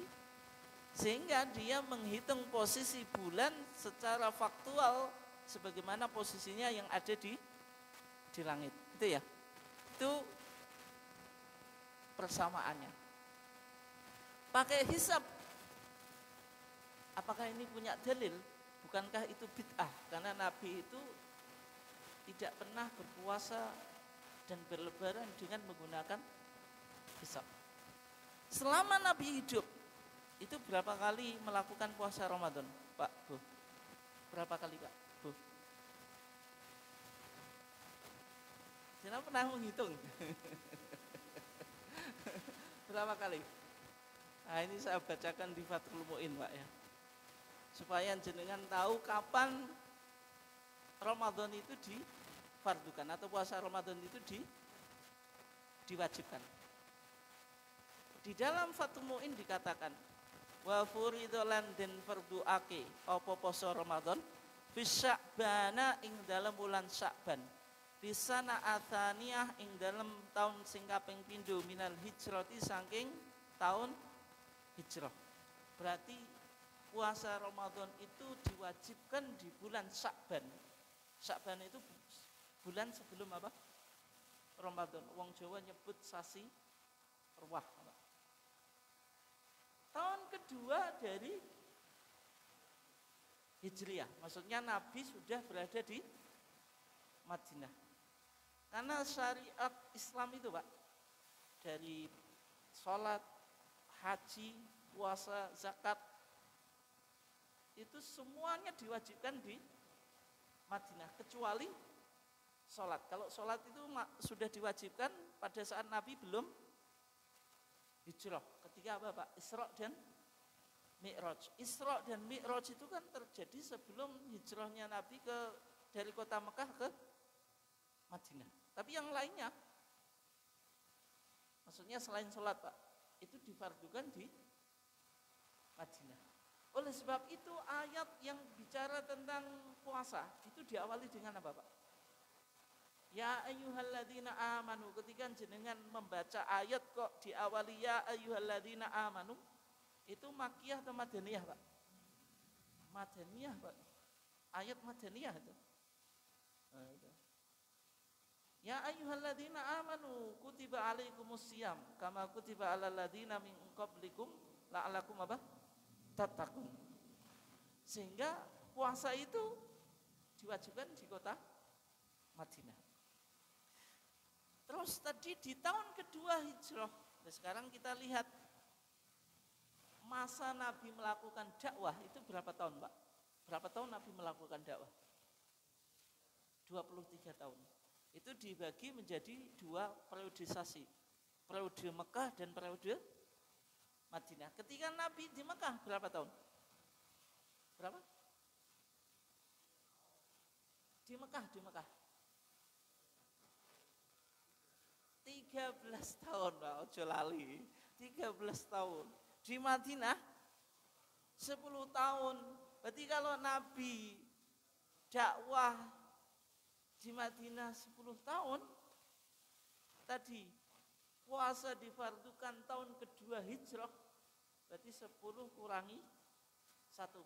sehingga dia menghitung posisi bulan secara faktual sebagaimana posisinya yang ada di langit. Itu ya. Itu persamaannya. Pakai hisab, apakah ini punya dalil? Bukankah itu bid'ah? Karena Nabi itu tidak pernah berpuasa dan berlebaran dengan menggunakan hisab. Selama Nabi hidup, itu berapa kali melakukan puasa Ramadan, Pak, Bu? Berapa kali, Pak, Bu? Jangan pernah menghitung. Berapa kali? Nah, ini saya bacakan di Fathul Mu'in, Pak, ya. Supaya jenengan tahu kapan Ramadan itu difardukan atau puasa Ramadan itu diwajibkan. Di dalam Fathul Mu'in dikatakan, wa furidolan den farduake apa poso Ramadan fi Sya'bana ing dalam bulan Sya'ban. Di sana athaniyah ing dalam tahun sing kaping pindho minal hijrati saking tahun hijrah. Berarti puasa Ramadan itu diwajibkan di bulan Sya'ban. Sya'ban itu bulan sebelum apa? Ramadan. Wong Jawa nyebut sasi Ruwah. Tahun kedua dari Hijriah. Maksudnya Nabi sudah berada di Madinah. Karena syariat Islam itu, Pak, dari sholat, haji, puasa, zakat, itu semuanya diwajibkan di Madinah, kecuali sholat. Kalau sholat itu sudah diwajibkan pada saat Nabi belum hijrah. Ketika apa, Pak? Isra dan Mi'raj. Isra dan Mi'raj itu kan terjadi sebelum hijrahnya Nabi dari kota Mekah ke Madinah. Tapi yang lainnya, maksudnya selain sholat, Pak, itu difardukan di Madinah. Oleh sebab itu ayat yang bicara tentang puasa itu diawali dengan apa, Pak? Ya ayyuhalladzina amanu, ketika jenengan membaca ayat kok diawali ya ayyuhalladzina amanu, itu makiyah atau madaniyah, Pak? Madaniyah, Pak. Ayat madaniyah itu. Nah, itu. Ya ayyuhalladzina amanu kutiba alaikumusiyam kama kutiba alal ladzina min qablikum la'alakum apa? Tattaqun. Sehingga puasa itu diwajibkan di kota Madinah. Terus tadi di tahun kedua hijrah. Nah, sekarang kita lihat masa Nabi melakukan dakwah itu berapa tahun, Pak? Berapa tahun Nabi melakukan dakwah? 23 tahun. Itu dibagi menjadi dua periodisasi. Periode Mekah dan periode Madinah. Ketika Nabi di Mekah berapa tahun? Berapa? Di Mekah. 13 tahun, Pak, ojo lali. 13 tahun. Di Madinah 10 tahun. Berarti kalau Nabi dakwah di Madinah 10 tahun, tadi puasa difardukan tahun kedua hijrah, berarti 10 kurangi 1.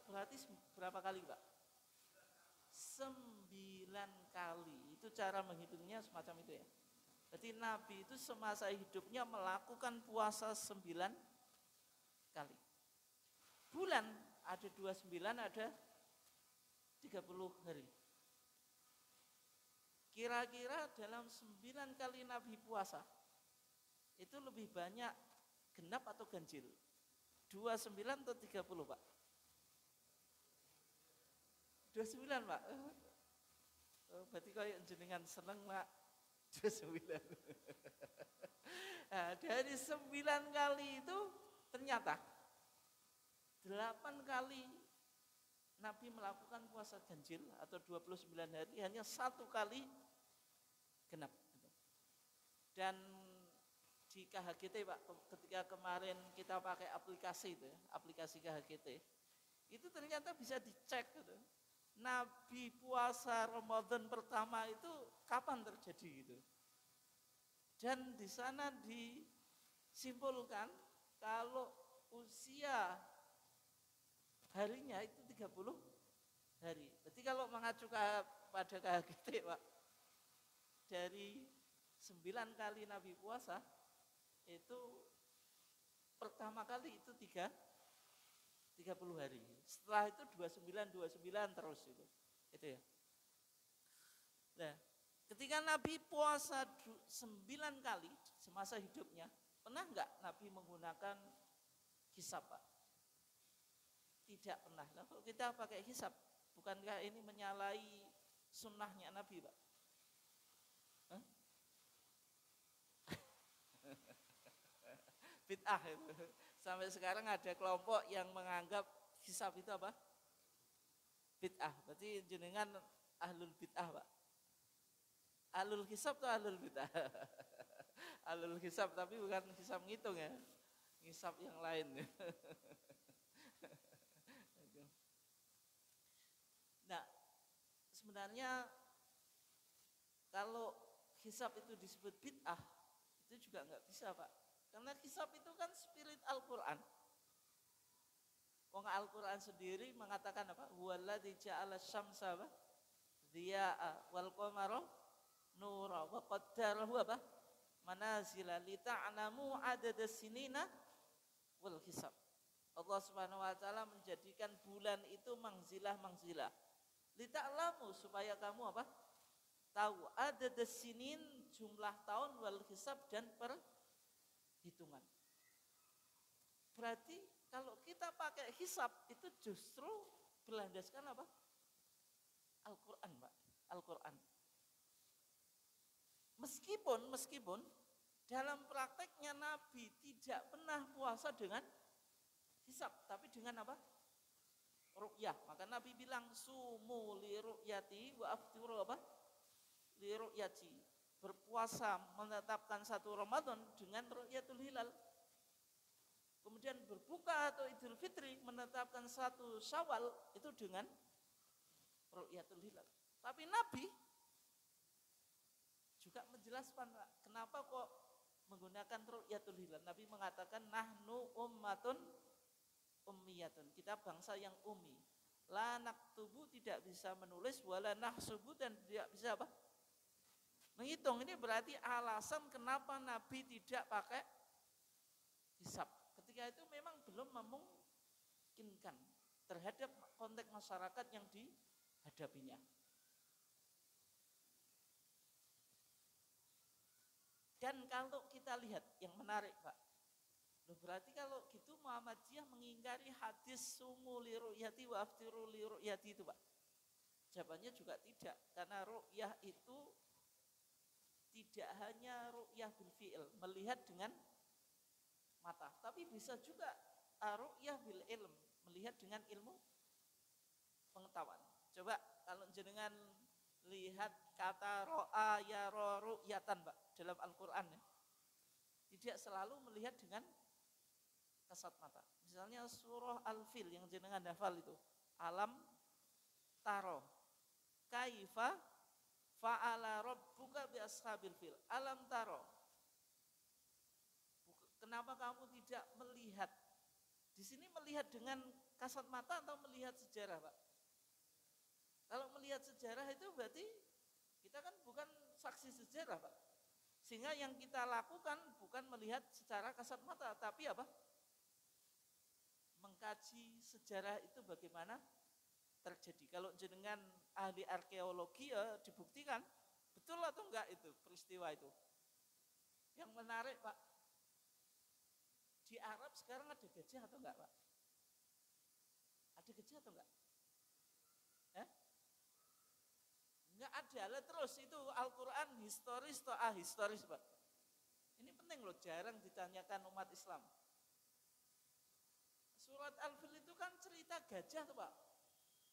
Berarti berapa kali, Pak? 9 kali. Itu cara menghitungnya semacam itu ya. Berarti Nabi itu semasa hidupnya melakukan puasa 9 kali. Bulan ada 29, ada 30 hari. Kira-kira dalam 9 kali Nabi puasa, itu lebih banyak genap atau ganjil? 29 atau 30, Pak? 29, Pak. Berarti kayak jenengan seneng, Pak. 29. Nah, dari 9 kali itu ternyata 8 kali Nabi melakukan puasa ganjil atau 29 hari, hanya 1 kali genap. Dan di KHGT Pak, ketika kemarin kita pakai aplikasi itu, aplikasi KHGT, itu ternyata bisa dicek gitu. Nabi puasa Ramadan pertama itu kapan terjadi gitu. Dan di sana disimpulkan kalau usia harinya itu 30 hari. Berarti kalau mengacu pada KHGT Pak, dari 9 kali Nabi puasa itu pertama kali itu 30 hari. Setelah itu 29 terus itu ya. Nah, ketika Nabi puasa 9 kali semasa hidupnya, pernah enggak Nabi menggunakan hisab, Pak? Tidak pernah. Nah, kalau kita pakai hisab, bukankah ini menyalahi sunnahnya Nabi, Pak? Hah? Bid'ah itu. Sampai sekarang ada kelompok yang menganggap hisab itu apa? Bid'ah. Berarti jenengan ahlul bid'ah, Pak. Ahlul hisab atau ahlul bid'ah? Ahlul hisab, tapi bukan hisab ngitung ya. Hisab yang lain. Nah, sebenarnya kalau hisab itu disebut bid'ah, itu juga enggak bisa, Pak. Karena hisab itu kan spirit Al-Quran. Wong Al-Quran sendiri mengatakan apa? Huwaladzi ja'ala syamsa diya'a wal qamara nura wa qaddarahu apa? Manazila li ta'lamu adada sinina wal hisab. Allah Subhanahu wa taala menjadikan bulan itu mangzilah. Li ta'lamu supaya kamu apa? Tahu adada sinin jumlah tahun wal hisab dan perhitungan. Berarti kalau kita pakai hisab itu justru berlandaskan apa? Al-Quran, Pak. Al-Quran. Meskipun dalam prakteknya Nabi tidak pernah puasa dengan hisab, tapi dengan apa? Ru'yah. Maka Nabi bilang sumu li ru'yati wa aftiru apa? Li ru'yati. Berpuasa menetapkan satu Ramadan dengan ru'yatul hilal. Kemudian berbuka atau Idul Fitri menetapkan satu Syawal itu dengan ru'yatul hilal. Tapi Nabi juga menjelaskan kenapa kok menggunakan ru'yatul hilal. Nabi mengatakan nahnu ummatun ummiyatun. Kita bangsa yang ummi. La naktubu tidak bisa menulis wala nahsubu dan tidak bisa apa? Menghitung. Ini berarti alasan kenapa Nabi tidak pakai hisab. Ketika itu memang belum memungkinkan terhadap konteks masyarakat yang dihadapinya. Dan kalau kita lihat yang menarik, Pak, berarti kalau gitu Muhammadiyah mengingkari hadis sumu li ru'yati wa aftiru li ru'yati itu, Pak. Jawabannya juga tidak, karena ru'yah itu tidak hanya ru'yah bil fi'il, melihat dengan mata, tapi bisa juga ru'yah bil ilm, melihat dengan ilmu pengetahuan. Coba kalau jenengan lihat kata ro'a ya ru'yatan, Pak, dalam Al-Quran ya. Tidak selalu melihat dengan kasat mata. Misalnya surah Al-Fil yang jenengan hafal itu, alam taro kaifa fa'ala rabbuka bi ashabil fil. Alam taro. Kenapa kamu tidak melihat? Di sini melihat dengan kasat mata atau melihat sejarah, Pak? Kalau melihat sejarah itu berarti kita kan bukan saksi sejarah, Pak. Sehingga yang kita lakukan bukan melihat secara kasat mata, tapi apa? Mengkaji sejarah itu bagaimana terjadi. Kalau jenengan ahli arkeologi ya dibuktikan betul atau enggak itu peristiwa itu. Yang menarik, Pak, di Arab sekarang ada gajah atau enggak, Pak? Ada gajah atau enggak? Enggak ada. Lah terus itu Al-Quran historis atau ahistoris, Pak? Ini penting loh, jarang ditanyakan umat Islam. Surat Al-Fil itu kan cerita gajah tuh, Pak.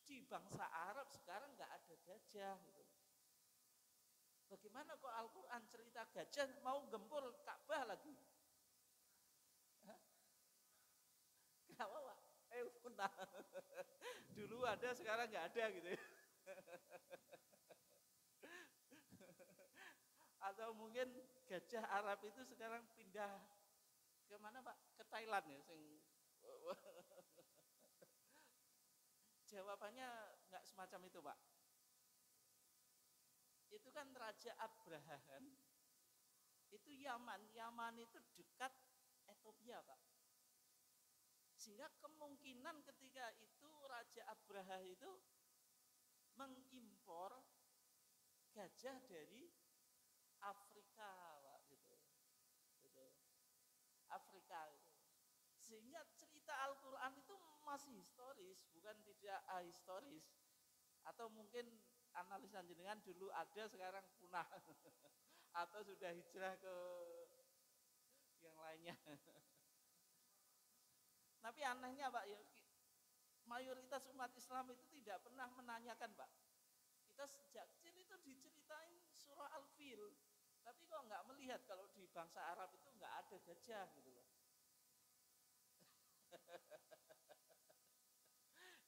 Di bangsa Arab sekarang enggak ada gajah gitu. Bagaimana kok Al-Quran cerita gajah mau gempur Ka'bah lagi? Hah? Kenapa Pak? Punah. Dulu ada, sekarang nggak ada gitu ya. Atau mungkin gajah Arab itu sekarang pindah ke mana Pak? Ke Thailand ya. Jawabannya nggak semacam itu Pak. Itu kan Raja Abraha kan. Itu Yaman itu dekat Ethiopia Pak. Sehingga kemungkinan ketika itu Raja Abraha itu mengimpor gajah dari Afrika Pak gitu. Afrika itu. Sehingga cerita Al-Quran itu masih historis, bukan tidak ahistoris. Atau mungkin analisa jenengan dulu ada, sekarang punah. Atau sudah hijrah ke yang lainnya. Tapi anehnya Pak, ya, mayoritas umat Islam itu tidak pernah menanyakan Pak. Kita sejak kecil itu diceritain surah Al-Fil. Tapi kok nggak melihat kalau di bangsa Arab itu nggak ada gajah gitu loh.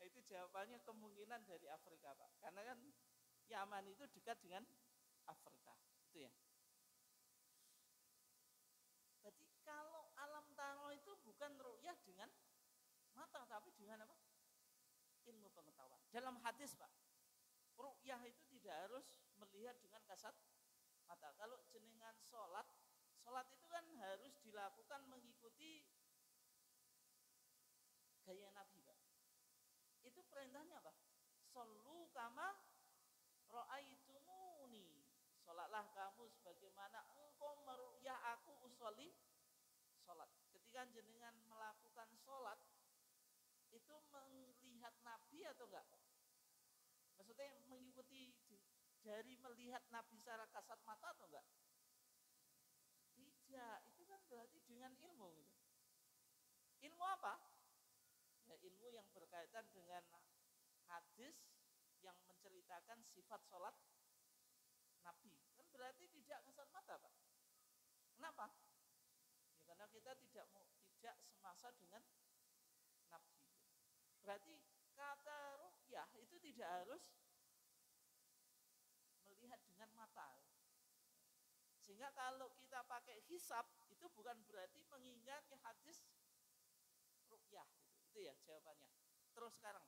Itu jawabannya kemungkinan dari Afrika Pak. Karena kan Yaman itu dekat dengan Afrika. Itu ya. Berarti kalau alam taro itu bukan ru'yah dengan mata, tapi dengan apa? Ilmu pengetahuan. Dalam hadis Pak, ru'yah itu tidak harus melihat dengan kasat mata. Kalau jenengan sholat itu kan harus dilakukan mengikuti gaya Nabi Pak. Itu perintahnya Pak. Shollu kama ra'aitumuni. Sholatlah kamu sebagaimana engkau meru'yah aku usolli sholat. Ketika jenengan melakukan sholat, itu melihat Nabi atau enggak? Maksudnya mengikuti dari melihat Nabi secara kasat mata atau enggak? Tidak, itu kan berarti dengan ilmu gitu. Ilmu apa? Ya, ilmu yang berkaitan dengan hadis yang menceritakan sifat sholat Nabi. Kan berarti tidak kasat mata Pak. Kenapa? Ya, karena kita tidak semasa dengan Nabi. Berarti kata ru'yah itu tidak harus melihat dengan mata. Sehingga kalau kita pakai hisab itu bukan berarti mengingkari hadis ru'yah. Itu ya jawabannya. Terus sekarang,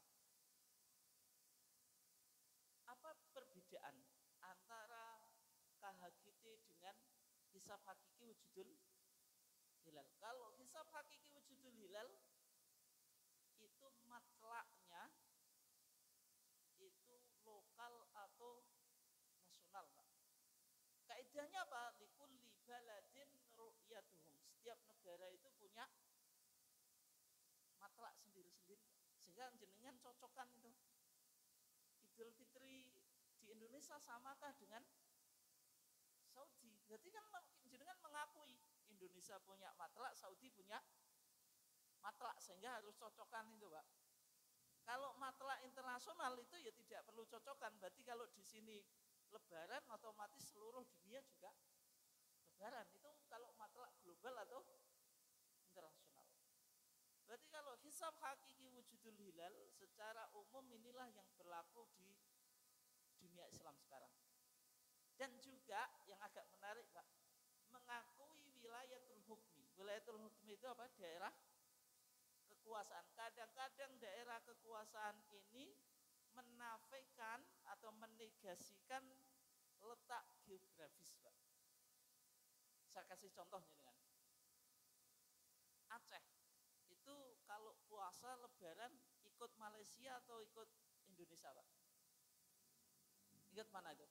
apa perbedaan antara KHGT dengan hisab hakiki wujudul hilal? Kalau hisab hakiki wujudul hilal itu matlaknya itu lokal atau nasional Pak. Kaidahnya apa? Likulli baladin ru'yatuhum. Setiap negara itu punya matlak sendiri-sendiri. Sehingga jenengan cocokkan itu. Idul Fitri di Indonesia samakah dengan Saudi? Berarti kan jenengan mengakui Indonesia punya matlak, Saudi punya matlak, sehingga harus cocokkan itu Pak. Kalau matlak internasional itu ya tidak perlu cocokkan. Berarti kalau di sini Lebaran otomatis seluruh dunia juga Lebaran. Itu kalau matlak global atau internasional. Berarti kalau hisab hakiki wujudul hilal secara umum inilah yang berlaku di dunia Islam sekarang. Dan juga yang agak menarik Pak, mengakui wilayatul hukmi. Wilayatul hukmi itu apa? Daerah kekuasaan. Kadang-kadang daerah kekuasaan ini menafikan atau menegasikan letak geografis Pak. Saya kasih contohnya dengan Aceh. Itu kalau puasa Lebaran ikut Malaysia atau ikut Indonesia Pak? Ikut mana itu?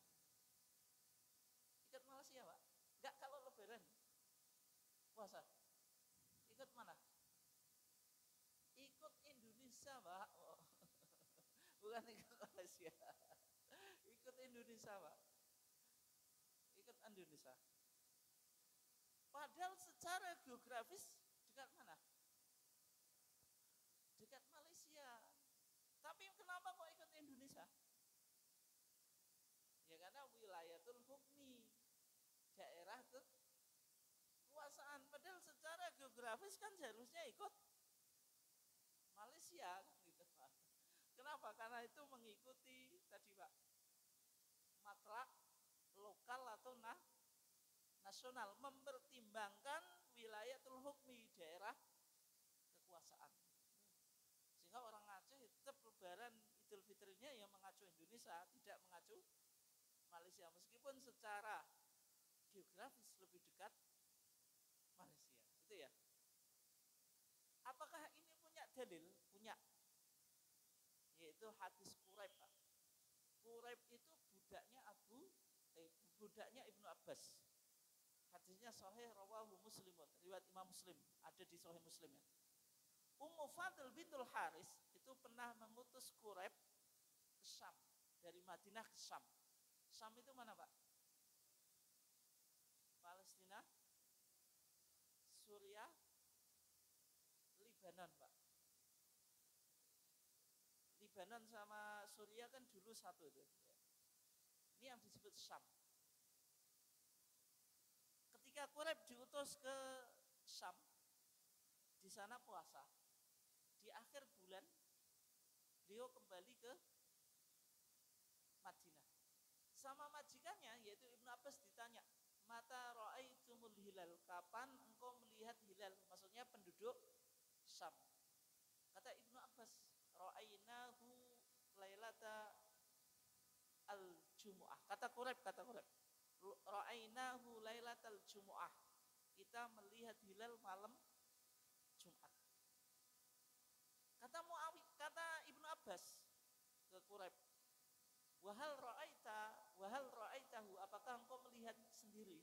Ikut Malaysia Pak? Enggak kalau Lebaran puasa. Ikut mana? Ikut Indonesia Pak. Oh. Bukan ikut Malaysia. Ikut Indonesia Pak. Ikut Indonesia. Padahal secara geografis dekat mana? Dekat Malaysia. Tapi kenapa kok ikut Indonesia? Ya karena wilayatul hukmi. daerah kekuasaan. Padahal secara geografis kan seharusnya ikut Malaysia gitu Pak. Kenapa? Karena itu mengikuti tadi Pak, matlak lokal atau nasional, mempertimbangkan wilayatul hukmi, daerah kekuasaan. Sehingga orang Aceh tetap lebaran Idul Fitrinya yang mengacu Indonesia, tidak mengacu Malaysia, meskipun secara geografis lebih dekat Malaysia. Itu ya. Apakah ini punya dalil? Punya. Yaitu hadis Quraib. Quraib itu budaknya Ibnu Abbas. Hadisnya sahih rawahu Muslimun, riwayat Imam Muslim, ada di sahih Muslim ya. Ummu Fadl bintul Haris itu pernah mengutus Quraib ke Syam, dari Madinah ke Syam. Syam itu mana Pak? Palestina, Suriah, Libanon Pak. Libanon sama Suriah kan dulu satu itu. Ini yang disebut Syam. Ketika Quraib diutus ke Syam, di sana puasa. Di akhir bulan beliau kembali ke Madinah. Sama majikannya yaitu Ibnu Abbas ditanya, "Mata ra'aitumul hilal?" Kapan engkau melihat hilal? Maksudnya penduduk Syam. Kata Ibnu Abbas, "Ra'ainahu lailata al-jumu'ah." Kata Quraib, "Ra'ainahu lailatal jumu'ah." Kita melihat hilal malam Jumat. Kata Ibnu Abbas ke Quraib, wahal ra'aitahu, apakah engkau melihat sendiri?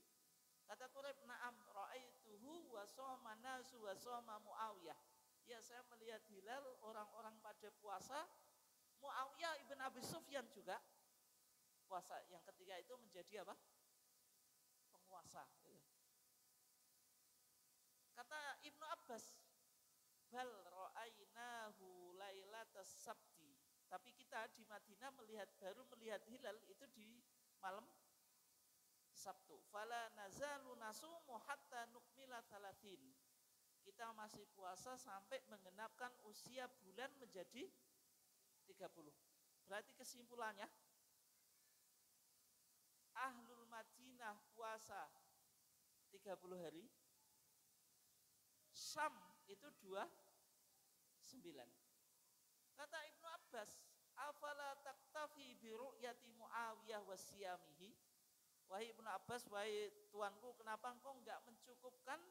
Kata Quraib, na'am ra'aituhu wa shoma nasu wa shoma Muawiyah. Ya, saya melihat hilal, orang-orang pada puasa, Muawiyah ibn Abi Sufyan juga puasa. Yang ketiga itu menjadi apa? Penguasa. Kata Ibnu Abbas, bal ra'ainahu lailatas sabti. Tapi kita di Madinah baru melihat hilal itu di malam Sabtu. Fala nazalu nasumu hatta nukmila 30. Kita masih puasa sampai menggenapkan usia bulan menjadi 30. Berarti kesimpulannya, Ahlul Madinah puasa 30 hari, Syam itu 29. Kata Ibnu Abbas, afala taktafi bi ru'yati Muawiyah wa siyamihi? Wahai Ibnu Abbas, wahai tuanku, kenapa engkau enggak mencukupkan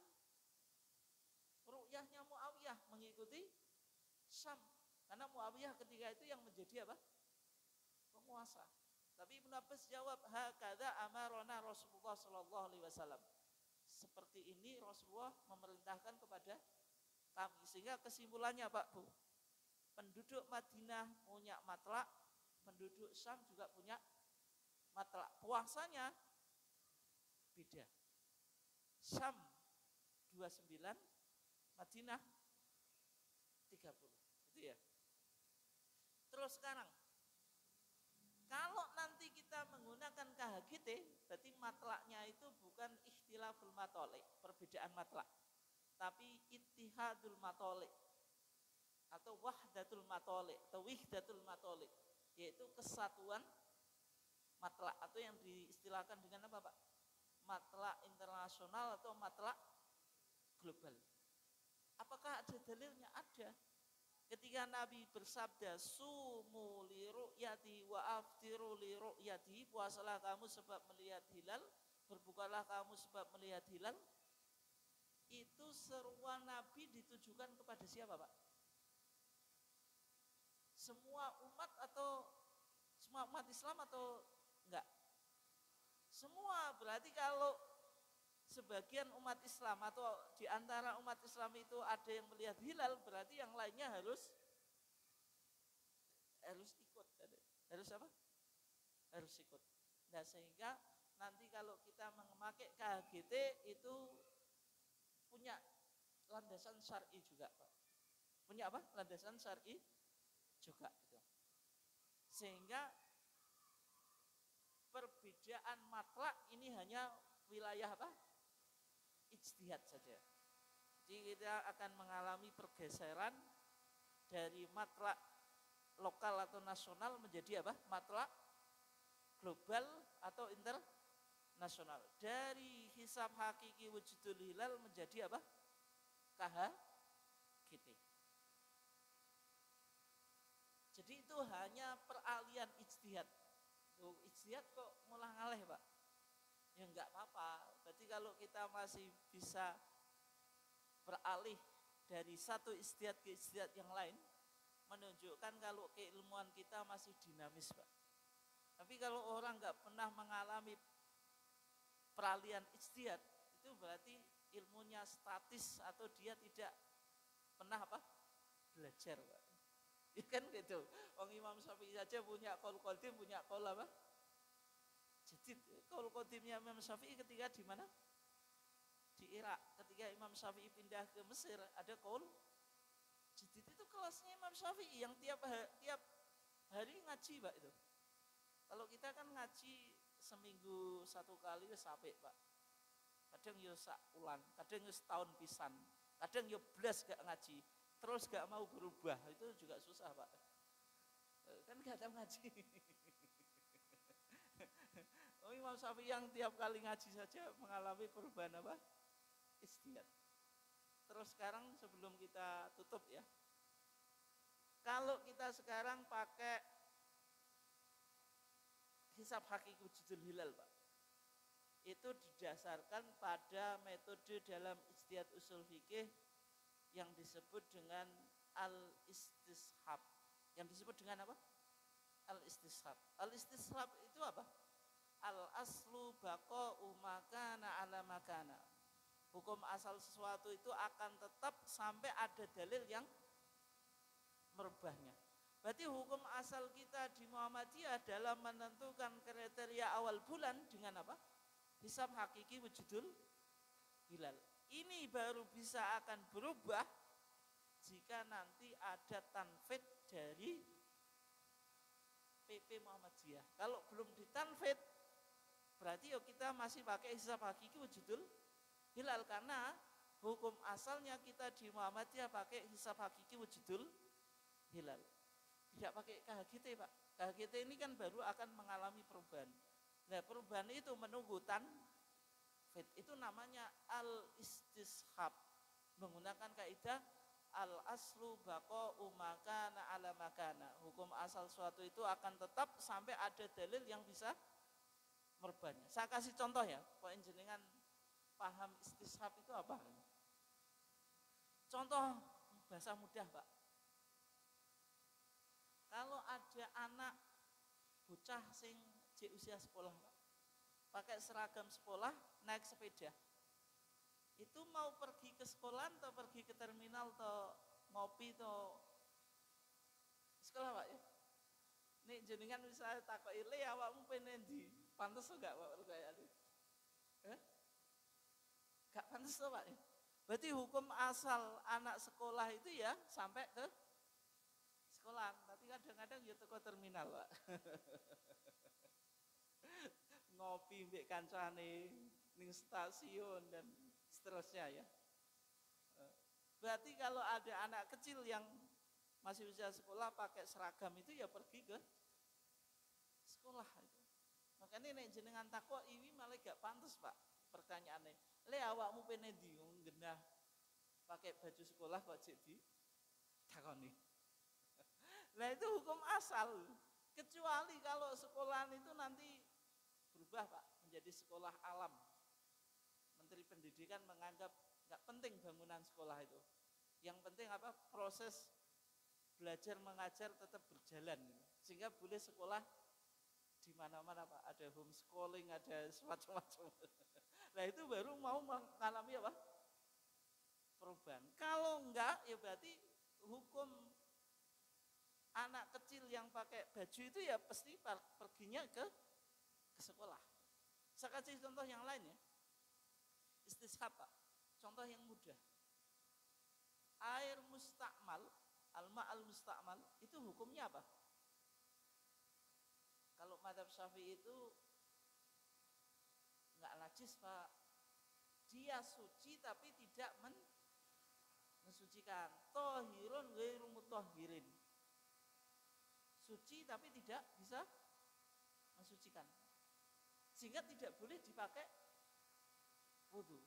ru'yahnya Muawiyah mengikuti Syam? Karena Muawiyah ketika itu yang menjadi apa? Penguasa. Tapi Ibnu Abbas jawab, hakadza amarona Rasulullah sallallahu alaihi wasallam. Seperti ini Rasulullah memerintahkan kepada kami. Sehingga kesimpulannya Pak Bu, penduduk Madinah punya matlak, penduduk Syam juga punya matlak. Puasanya beda. Syam 29, Madinah 30. Itu ya. Terus sekarang, kalau nanti kita menggunakan KHGT, berarti matlaknya itu bukan ikhtilaful matolik, perbedaan matlak, tapi ittihadul matolik atau wahdatul matolik atau wihdatul matolik, yaitu kesatuan matlak, atau yang diistilahkan dengan apa Pak? Matlak internasional atau matlak global. Apakah ada dalilnya? Ada. Ketika Nabi bersabda, sumu li ru'yati wa aftiru li ru'yati, puasalah kamu sebab melihat hilal, berbukalah kamu sebab melihat hilal. Itu seruan Nabi ditujukan kepada siapa Pak? Semua umat atau semua umat Islam atau enggak? Semua. Berarti kalau sebagian umat Islam atau di antara umat Islam itu ada yang melihat hilal, berarti yang lainnya harus ikut. Harus apa? Harus ikut. Nah, sehingga nanti kalau kita memakai KHGT itu punya landasan syar'i juga Pak. Punya apa? Landasan syar'i juga gitu. Sehingga perbedaan matlak ini hanya wilayah apa? Ijtihad saja. Jadi kita akan mengalami pergeseran dari matlak lokal atau nasional menjadi apa? Matlak global atau internasional. Dari hisab hakiki wujudul hilal menjadi apa? KHGT. Jadi itu hanya peralihan ijtihad. Ijtihad kok mulah ngaleh, Pak? Ya enggak apa-apa. Berarti kalau kita masih bisa beralih dari satu ijtihad ke ijtihad yang lain, menunjukkan kalau keilmuan kita masih dinamis, Pak. Tapi kalau orang enggak pernah mengalami peralihan ijtihad, itu berarti ilmunya statis atau dia tidak pernah apa? Belajar, Pak. Ya kan gitu. Wong Imam Syafi'i saja punya qaul qadim, punya qaul apa? Jadi qaul qadimnya Imam Syafi'i ketika di mana? Di Irak. Ketika Imam Syafi'i pindah ke Mesir, ada qaul jadid. Itu kelasnya Imam Syafi'i yang tiap hari ngaji, Pak, itu. Kalau kita kan ngaji seminggu satu kali sampai, Pak. Kadang yo sak ulang, kadang yo setahun pisan, kadang yo blas gak ngaji, terus gak mau berubah, itu juga susah, Pak. Kan gak tahu ngaji. Oh, Imam Syafi'i yang tiap kali ngaji saja mengalami perubahan apa? Ijtihad. Terus sekarang sebelum kita tutup ya, kalau kita sekarang pakai hisab hakiki wujudul hilal, Pak, itu didasarkan pada metode dalam ijtihad usul fikih yang disebut dengan al-istishab. Yang disebut dengan apa? Al-istishab. Al-istishab itu apa? Al-aslu baqa'u makana ala makana. Hukum asal sesuatu itu akan tetap sampai ada dalil yang merubahnya. Berarti hukum asal kita di Muhammadiyah dalam menentukan kriteria awal bulan dengan apa? Hisab hakiki wujudul hilal. Ini baru bisa akan berubah jika nanti ada tanfid dari PP Muhammadiyah. Kalau belum ditanfid, berarti yuk kita masih pakai hisab hakiki wujudul hilal, karena hukum asalnya kita di Muhammadiyah pakai hisab hakiki wujudul hilal. Tidak pakai KHGT, Pak. KHGT ini kan baru akan mengalami perubahan. Nah, perubahan itu menunggu tanfid. Itu namanya al-istishab. Menggunakan kaidah al-aslu baqa'u makana ala makana. Hukum asal suatu itu akan tetap sampai ada dalil yang bisa merubahnya. Saya kasih contoh ya, Pak jenengan paham istishab itu apa? Contoh bahasa mudah, Pak. Kalau ada anak bocah sing di usia sekolah, Pak, pakai seragam sekolah, naik sepeda, itu mau pergi ke sekolah atau pergi ke terminal atau ngopi atau sekolah, Pak ya? Nih jenengan bisa takoki le awakmu pengen ndi? Pantes enggak, Pak, kayaknya? Enggak pantes toh, Pak ya? Berarti hukum asal anak sekolah itu ya sampai ke sekolah, tapi kadang-kadang ya teko terminal, Pak. Ngopi mbek kancane ning stasiun dan seterusnya ya. Berarti kalau ada anak kecil yang masih usia sekolah pakai seragam itu ya pergi ke sekolah itu. Makanya nek jenengan takok ini malah gak pantas, Pak, pertanyaannya. Le awakmu pene ndi genah pakai baju sekolah kok jadi takoni. Nah itu hukum asal. Kecuali kalau sekolahan itu nanti berubah, Pak, menjadi sekolah alam. Menteri Pendidikan menganggap nggak penting bangunan sekolah itu. Yang penting apa? Proses belajar mengajar tetap berjalan, sehingga boleh sekolah di mana-mana, Pak. Ada homeschooling, ada semacam-macam. Nah itu baru mau mengalami apa? Perubahan. Kalau enggak, ya berarti hukum anak kecil yang pakai baju itu ya pasti perginya ke sekolah. Saya kasih contoh yang lain ya. Istishab, Pak. Contoh yang mudah. Air mustakmal, al-ma'al mustakmal, itu hukumnya apa? Kalau mazhab Syafi'i itu enggak najis Pak. Dia suci tapi tidak mensucikan. Tohirun ghairu mutahhirin. Suci tapi tidak bisa mensucikan. Sehingga tidak boleh dipakai wudhu.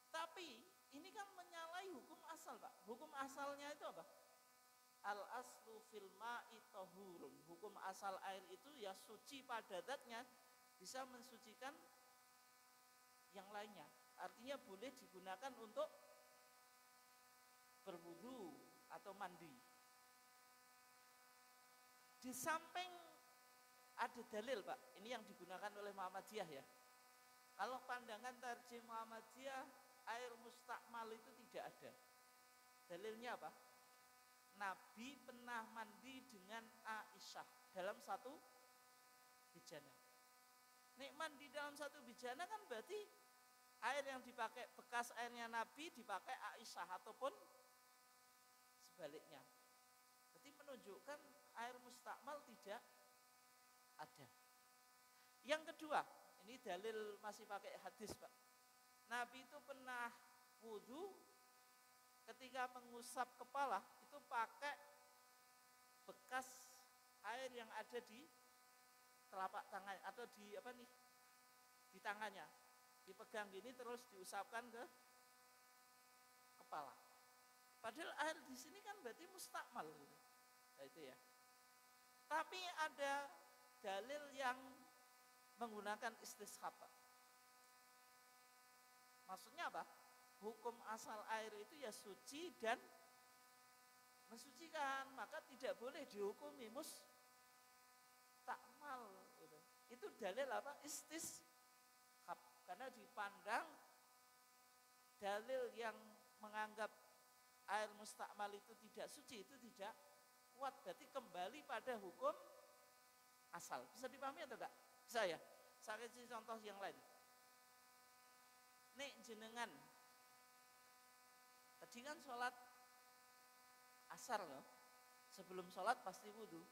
Tapi ini kan menyalahi hukum asal Pak. Hukum asalnya itu apa? Al aslu fil ma'i tahurun. Hukum asal air itu ya suci pada zatnya, bisa mensucikan yang lainnya. Artinya boleh digunakan untuk berwudu atau mandi. Di samping ada dalil Pak, ini yang digunakan oleh Muhammadiyah ya. Kalau pandangan tarjih Muhammadiyah, air mustakmal itu tidak ada. Dalilnya apa? Nabi pernah mandi dengan Aisyah dalam satu bejana. Nek mandi dalam satu bejana kan berarti air yang dipakai, bekas airnya Nabi dipakai Aisyah ataupun sebaliknya. Berarti menunjukkan air mustakmal tidak ada. Yang kedua, ini dalil masih pakai hadis Pak. Nabi itu pernah wudhu ketika mengusap kepala itu pakai bekas air yang ada di telapak tangan atau di apa nih, di tangannya, dipegang gini terus diusapkan ke kepala. Padahal air di sini kan berarti mustakmal gitu. Nah, itu ya. Tapi ada dalil yang menggunakan istishab. Maksudnya apa? Hukum asal air itu ya suci dan mensucikan, maka tidak boleh dihukumi mustakmal gitu. Itu dalil apa? Istishab. Karena dipandang dalil yang menganggap air mustakmal itu tidak suci itu tidak kuat, berarti kembali pada hukum asal. Bisa dipahami atau enggak? Bisa ya? Saya kasih contoh yang lain. Nek jenengan tadi kan sholat asar loh, sebelum sholat pasti wudhu.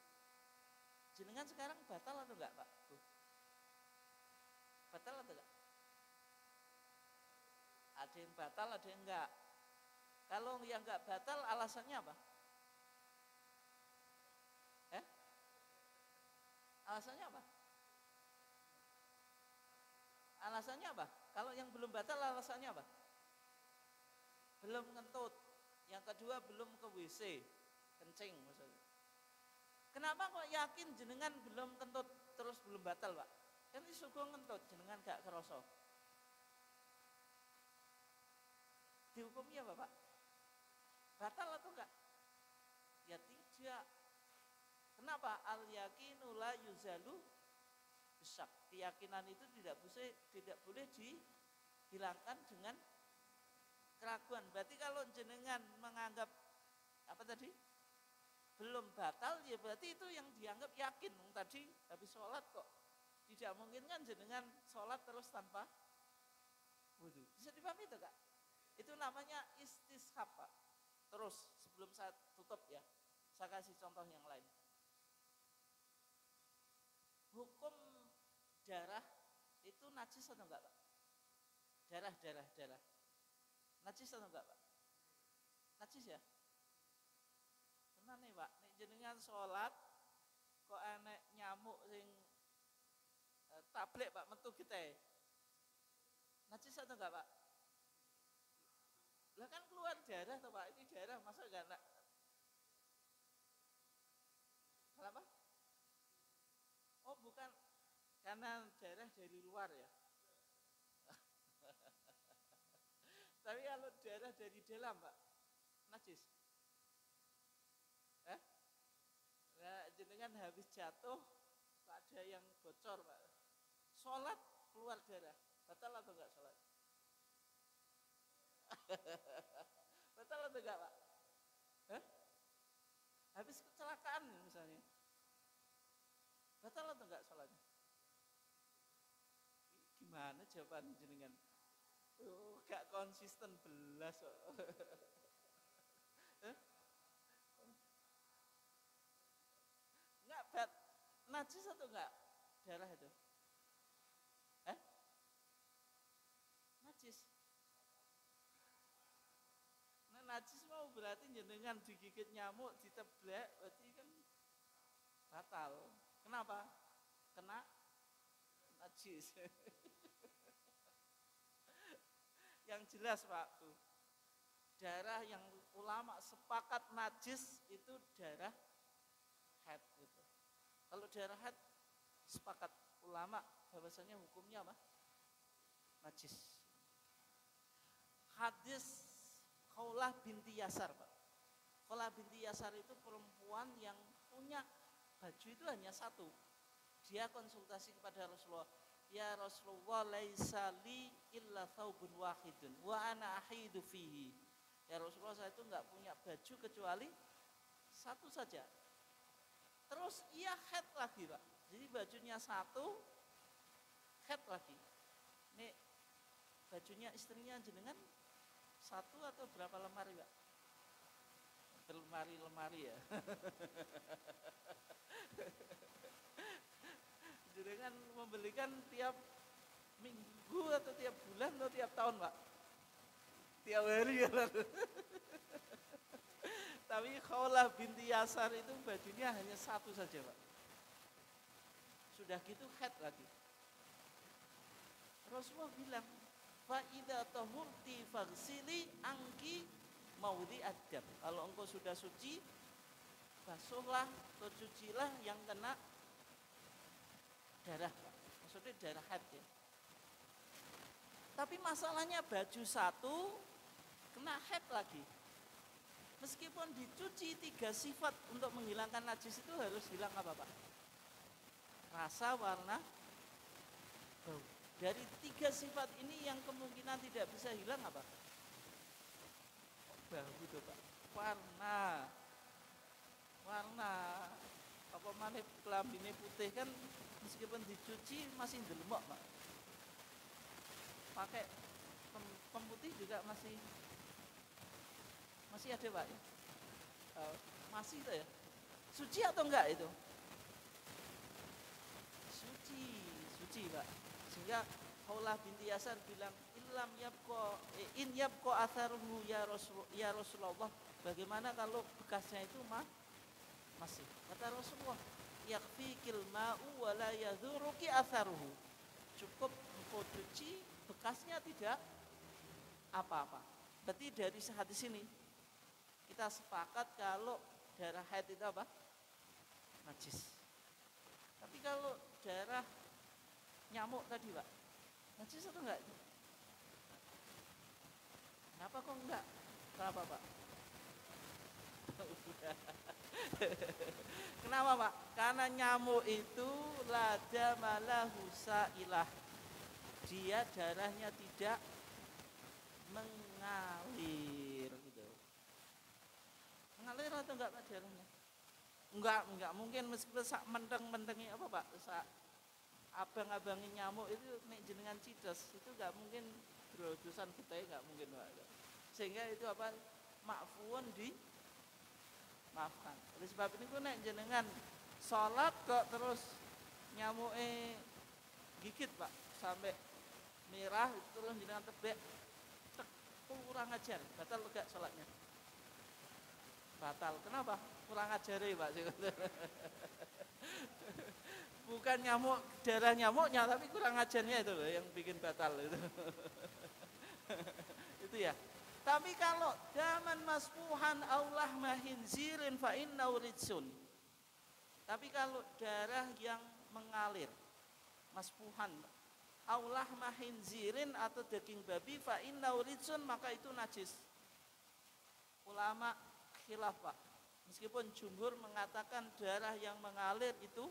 Jenengan sekarang batal atau enggak Pak? Batal atau enggak? Ada yang batal, ada yang enggak. Kalau yang enggak batal alasannya apa? Alasannya apa? Alasannya apa? Kalau yang belum batal alasannya apa? Belum ngentut. Yang kedua belum ke WC, kencing maksudnya. Kenapa kok yakin jenengan belum kentut terus belum batal Pak? Kan disuguh ngentut jenengan gak kerosok. Dihukumnya apa Pak? Batal atau enggak? Ya tidak. Kenapa? Al yakinu la yuzalu bisyak. Keyakinan itu tidak boleh dihilangkan dengan keraguan. Berarti kalau jenengan menganggap apa tadi? Belum batal, ya berarti itu yang dianggap yakin. Tadi habis sholat kok. Tidak mungkin kan jenengan sholat terus tanpa wudhu. Bisa dipahami itu Kak? Itu namanya istishab Pak. Terus sebelum saya tutup ya, saya kasih contoh yang lain. Hukum darah itu najis atau enggak Pak? Darah. Najis atau enggak Pak? Najis ya? Tenan nih Pak, nek jenengan sholat kok enek nyamuk sing tablet Pak metu kita. Najis atau enggak Pak? Lah kan keluar darah toh Pak, ini darah masa enggak nak? Kenapa? Oh bukan, karena darah dari luar ya. Tapi kalau darah dari dalam Pak, najis. Nah, jenengan habis jatuh, ada yang bocor Pak. Sholat keluar darah, batal atau enggak sholat? Batal atau enggak Pak? Habis kecelakaan misalnya, batal atau enggak sholatnya? Gimana jawaban jenengan? Gak konsisten belas kok. Enggak najis atau enggak darah itu? najis mau berarti jenengan digigit nyamuk, diteblek, berarti kan batal. Kenapa? Kena najis. Yang jelas Pak Bu, darah yang ulama sepakat najis itu darah haid gitu. Kalau darah haid sepakat ulama bahwasanya hukumnya apa? Najis. Hadis Khawlah binti Yasar Pak. Khawlah binti Yasar itu perempuan yang punya baju itu hanya satu. Dia konsultasi kepada Rasulullah. Ya Rasulullah, laisa li illa thawbun wahidun wa ana ahidu fihi. Ya Rasulullah, saya itu enggak punya baju kecuali satu saja. Terus ia haid lagi Pak. Jadi bajunya satu, haid lagi. Ini bajunya istrinya jenengan satu atau berapa lemari Pak? Lemari ya. Jenengan membelikan tiap minggu atau tiap bulan atau tiap tahun Pak? Tiap hari ya. Tapi Khawlah binti Yasar itu bajunya hanya satu saja Pak. Sudah gitu haid lagi. Rasulullah bilang, fa idza tahurti faghsili angki maudhi adab. Kalau engkau sudah suci, basuhlah atau cucilah yang kena darah, maksudnya darah haid ya. Tapi masalahnya baju satu kena haid lagi. Meskipun dicuci 3 sifat untuk menghilangkan najis itu harus hilang apa Pak? Rasa, warna, bau. Dari 3 sifat ini yang kemungkinan tidak bisa hilang apa? Bau itu Pak. Warna. Apa mana kelambine putih kan meskipun dicuci masih ndelemok Pak. Pakai pemutih juga masih ada Pak ya? Masih itu ya. Suci atau enggak itu? Suci Pak. Sehingga Khawlah binti Yasar bilang in yabqa atharuhu ya Rasulullah. Bagaimana kalau bekasnya itu masih? Kata Rasulullah, yakfikil ma'u wa la yadhuruki atharuhu. Cukup engkau cuci, bekasnya tidak apa-apa. Berarti dari hadis ini kita sepakat kalau darah haid itu apa? Najis. Tapi kalau darah nyamuk tadi Pak, najis atau enggak? Kenapa kok enggak? Kenapa Pak? Kenapa Pak? Karena nyamuk itu lada malah husailah. Dia darahnya tidak mengalir gitu. Mengalir atau enggak Pak darahnya? Enggak mungkin meskipun sak menteng-mentengi apa Pak? Sak abang-abangin nyamuk itu nek jenengan cidos itu enggak mungkin berodosan kita enggak mungkin Pak. Sehingga itu apa? Ma'fuun maafkan. Oleh sebab ini ku nek jenengan salat kok terus nyamuke gigit Pak sampai merah terus jenengan tebek kurang ajar, batal enggak salatnya? Batal. Kenapa? Kurang ajar ya Pak. Bukan nyamuk, darah nyamuknya tapi kurang ajarnya itu loh yang bikin batal itu. Itu ya. Tapi kalau daman masfuhan aulah mahinzirin fa innahu rijsun. Tapi kalau darah yang mengalir masfuhan aulah mahinzirin atau daging babi fa innahu rijsun, maka itu najis. Ulama khilaf Pak. Meskipun jumhur mengatakan darah yang mengalir itu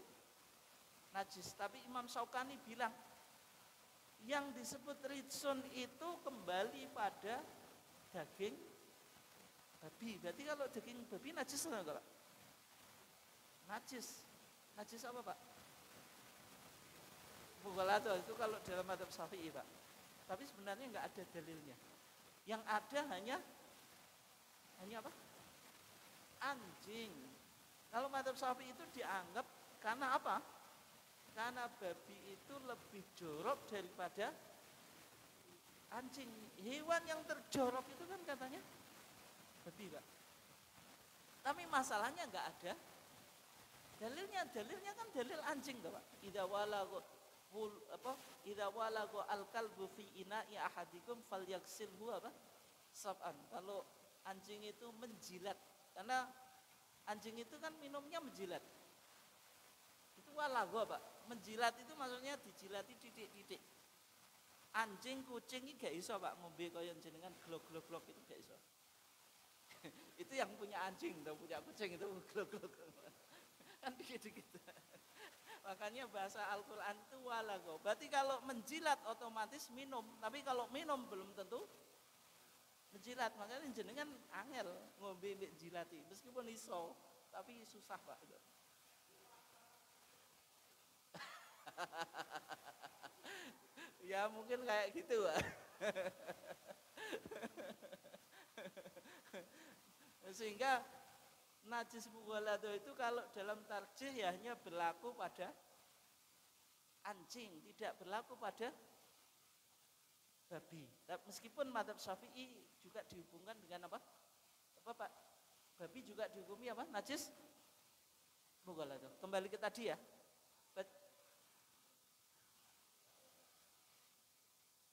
najis, tapi Imam Syaukani bilang yang disebut rijsun itu kembali pada daging babi. Berarti kalau daging babi najis enggak Pak? Najis apa Pak? Mughaladzah itu kalau dalam mazhab Syafi'i Pak. Tapi sebenarnya enggak ada dalilnya. Yang ada hanya apa? Anjing. Kalau mazhab Syafi'i itu dianggap karena apa? Karena babi itu lebih jorok daripada anjing. Hewan yang terjorok itu kan katanya babi Pak. Tapi masalahnya nggak ada dalilnya kan dalil anjing tuh Pak. Idza walago al-kalbu fi ina'i ahadikum falyaksilhu apa? Sab'an. Kalau anjing itu menjilat, karena anjing itu kan minumnya menjilat. Itu walago Pak. Menjilat itu maksudnya dijilati titik-titik. Anjing, kucing ini gak iso Pak ngombe kaya jenengan glok-glok itu gak iso. Itu yang punya anjing atau punya kucing itu glok-glok. Kan dikit-dikit. Makanya bahasa Al-Qur'an itu walago. Berarti kalau menjilat otomatis minum, tapi kalau minum belum tentu menjilat. Makanya jenengan angel ngombe mbek jilati. Meskipun iso, tapi susah Pak itu. Ya mungkin kayak gitu Pak. Sehingga najis mughalladhah itu kalau dalam tarjih ya hanya berlaku pada anjing, tidak berlaku pada babi. Meskipun madzhab Syafi'i juga dihubungkan dengan apa? Apa Pak? Babi juga dihukumi apa? Najis mughalladhah. Kembali ke tadi ya.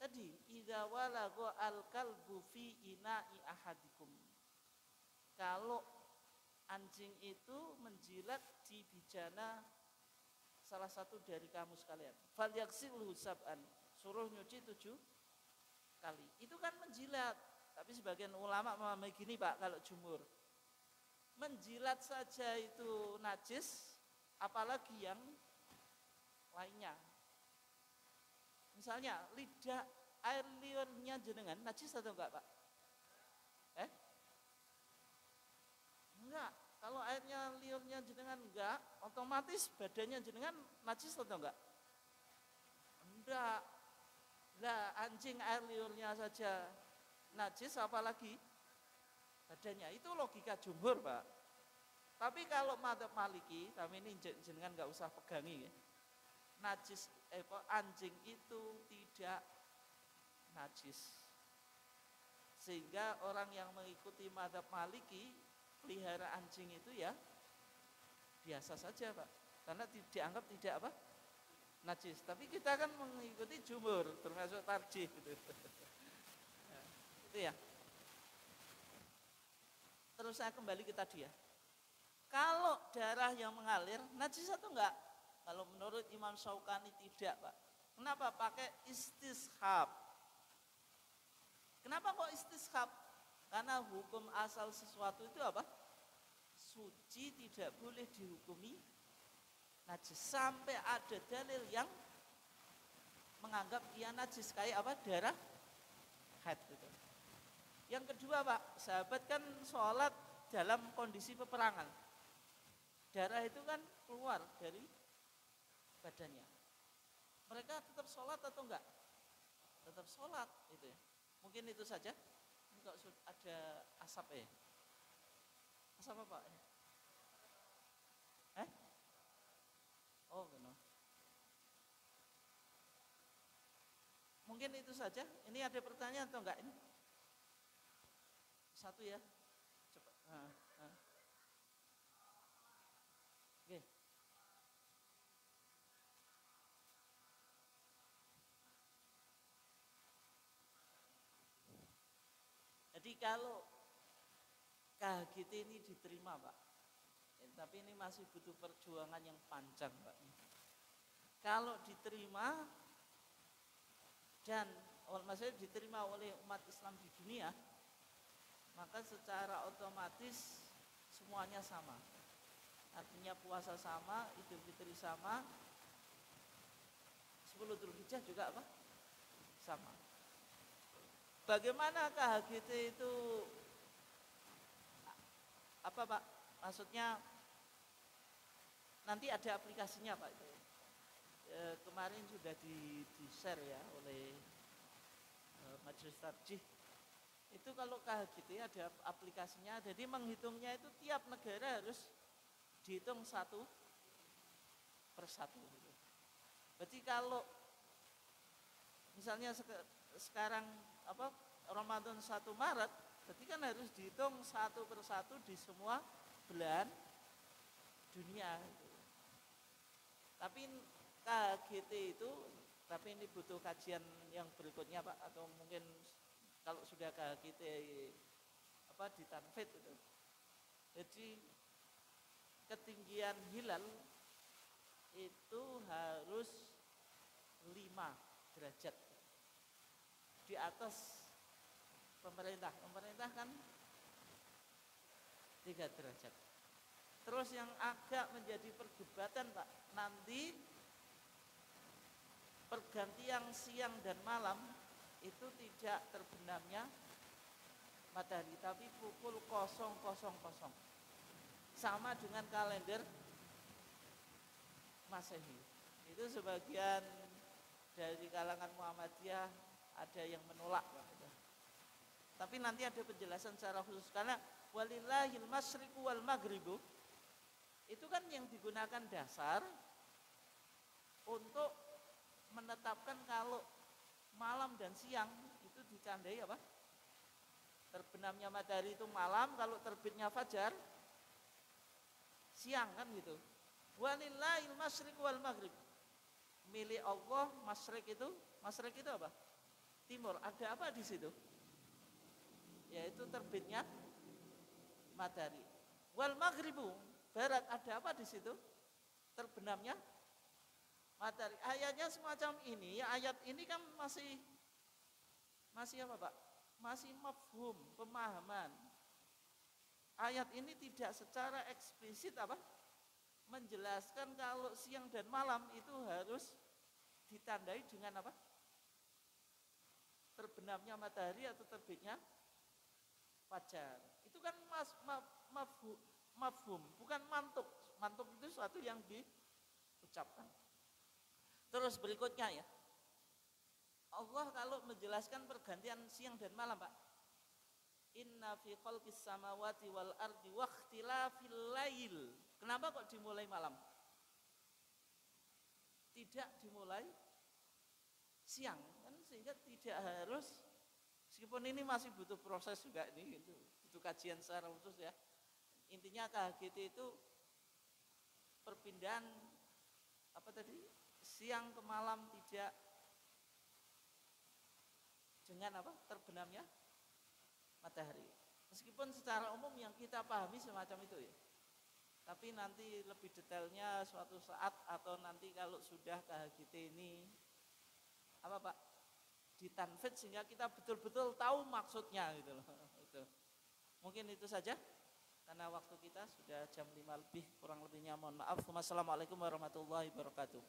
Tadi idza walagha al-kalbu fi ina'i ahadikum. Kalau anjing itu menjilat di bijana salah satu dari kamu sekalian. Falyaksilhu sab'an. Suruh nyuci 7 kali. Itu kan menjilat. Tapi sebagian ulama memahami gini Pak, kalau jumhur. Menjilat saja itu najis, apalagi yang lainnya. Misalnya lidah air liurnya jenengan najis atau enggak Pak? Enggak. Kalau airnya liurnya jenengan enggak, otomatis badannya jenengan najis atau enggak? Enggak. Lah anjing air liurnya saja najis apalagi badannya. Itu logika jumhur Pak. Tapi kalau madzhab Maliki, kami ini jenengan enggak usah pegangi ya. Anjing itu tidak najis. Sehingga orang yang mengikuti madzhab Maliki pelihara anjing itu ya biasa saja Pak. Karena dianggap tidak apa? Najis. Tapi kita kan mengikuti jumhur, termasuk tarjih gitu. Ya, itu ya. Terus saya kembali ke tadi ya. Kalau darah yang mengalir najis atau enggak? Kalau menurut Imam Syaukani tidak Pak. Kenapa pakai istishab? Kenapa kok istishab? Karena hukum asal sesuatu itu apa? Suci, tidak boleh dihukumi najis. Sampai ada dalil yang menganggap dia najis. Kayak apa? Darah haid gitu. Yang kedua Pak, sahabat kan sholat dalam kondisi peperangan. Darah itu kan keluar dari badannya. Mereka tetap sholat atau enggak? Tetap sholat itu ya. Mungkin itu saja. Ini kok ada asap ya? Asap apa? Oh, benar. Mungkin itu saja. Ini ada pertanyaan atau enggak ini? Satu ya. Cepat. Oke. Jadi kalau KHGT ini diterima Pak, tapi ini masih butuh perjuangan yang panjang Pak. Kalau diterima dan maksudnya diterima oleh umat Islam di dunia, maka secara otomatis semuanya sama. Artinya puasa sama, Idul Fitri sama, 10 Dzulhijjah juga apa? Sama. Bagaimana KHGT itu apa Pak? Maksudnya nanti ada aplikasinya Pak itu. Kemarin sudah di-share ya oleh Majelis Tarjih. Itu kalau KHGT ada aplikasinya, jadi menghitungnya itu tiap negara harus dihitung satu persatu. Berarti kalau misalnya sekarang Ramadan 1 Maret, Jadi kan harus dihitung satu persatu di semua belahan dunia. Tapi KHGT itu, tapi ini butuh kajian yang berikutnya Pak, atau mungkin kalau sudah KHGT di tanfid itu. Jadi ketinggian hilal itu harus 5 derajat di atas pemerintah. Pemerintah kan 3 derajat. Terus yang agak menjadi perdebatan Pak, nanti pergantian siang dan malam itu tidak terbenamnya matahari, tapi pukul 00.00 sama dengan kalender Masehi. Itu sebagian dari kalangan Muhammadiyah ada yang menolak gitu. Tapi nanti ada penjelasan secara khusus, karena walillahil masyriqu wal maghribu itu kan yang digunakan dasar untuk menetapkan kalau malam dan siang itu ditandai apa? Terbenamnya matahari itu malam, kalau terbitnya fajar siang kan gitu. Walillahil masyriq wal maghrib. Milik Allah masyriq itu apa? Timur. Ada apa di situ? Yaitu terbitnya matahari. Wal maghribu, barat, ada apa di situ? Terbenamnya matahari. Ayatnya semacam ini, ayat ini kan masih apa Pak? Masih mafhum, pemahaman. Ayat ini tidak secara eksplisit apa? Menjelaskan kalau siang dan malam itu harus ditandai dengan apa? Terbenamnya matahari atau terbitnya fajar. Itu kan mafhum, bukan mantuk. Mantuk itu sesuatu yang diucapkan. Terus berikutnya ya, Allah kalau menjelaskan pergantian siang dan malam Pak, inna fi khalqis samawati wal ardi wa ikhtilafil lail. Kenapa kok dimulai malam? Tidak dimulai siang kan, sehingga tidak harus, meskipun ini masih butuh proses juga, ini itu butuh kajian secara khusus ya. Intinya KHGT itu perpindahan siang ke malam tidak dengan terbenamnya matahari. Meskipun secara umum yang kita pahami semacam itu ya. Tapi nanti lebih detailnya suatu saat, atau nanti kalau sudah KHGT ini ditanfid sehingga kita betul-betul tahu maksudnya gitu loh. Itu. Mungkin itu saja karena waktu kita sudah jam 5 lebih, kurang lebihnya mohon maaf. Wassalamualaikum warahmatullahi wabarakatuh.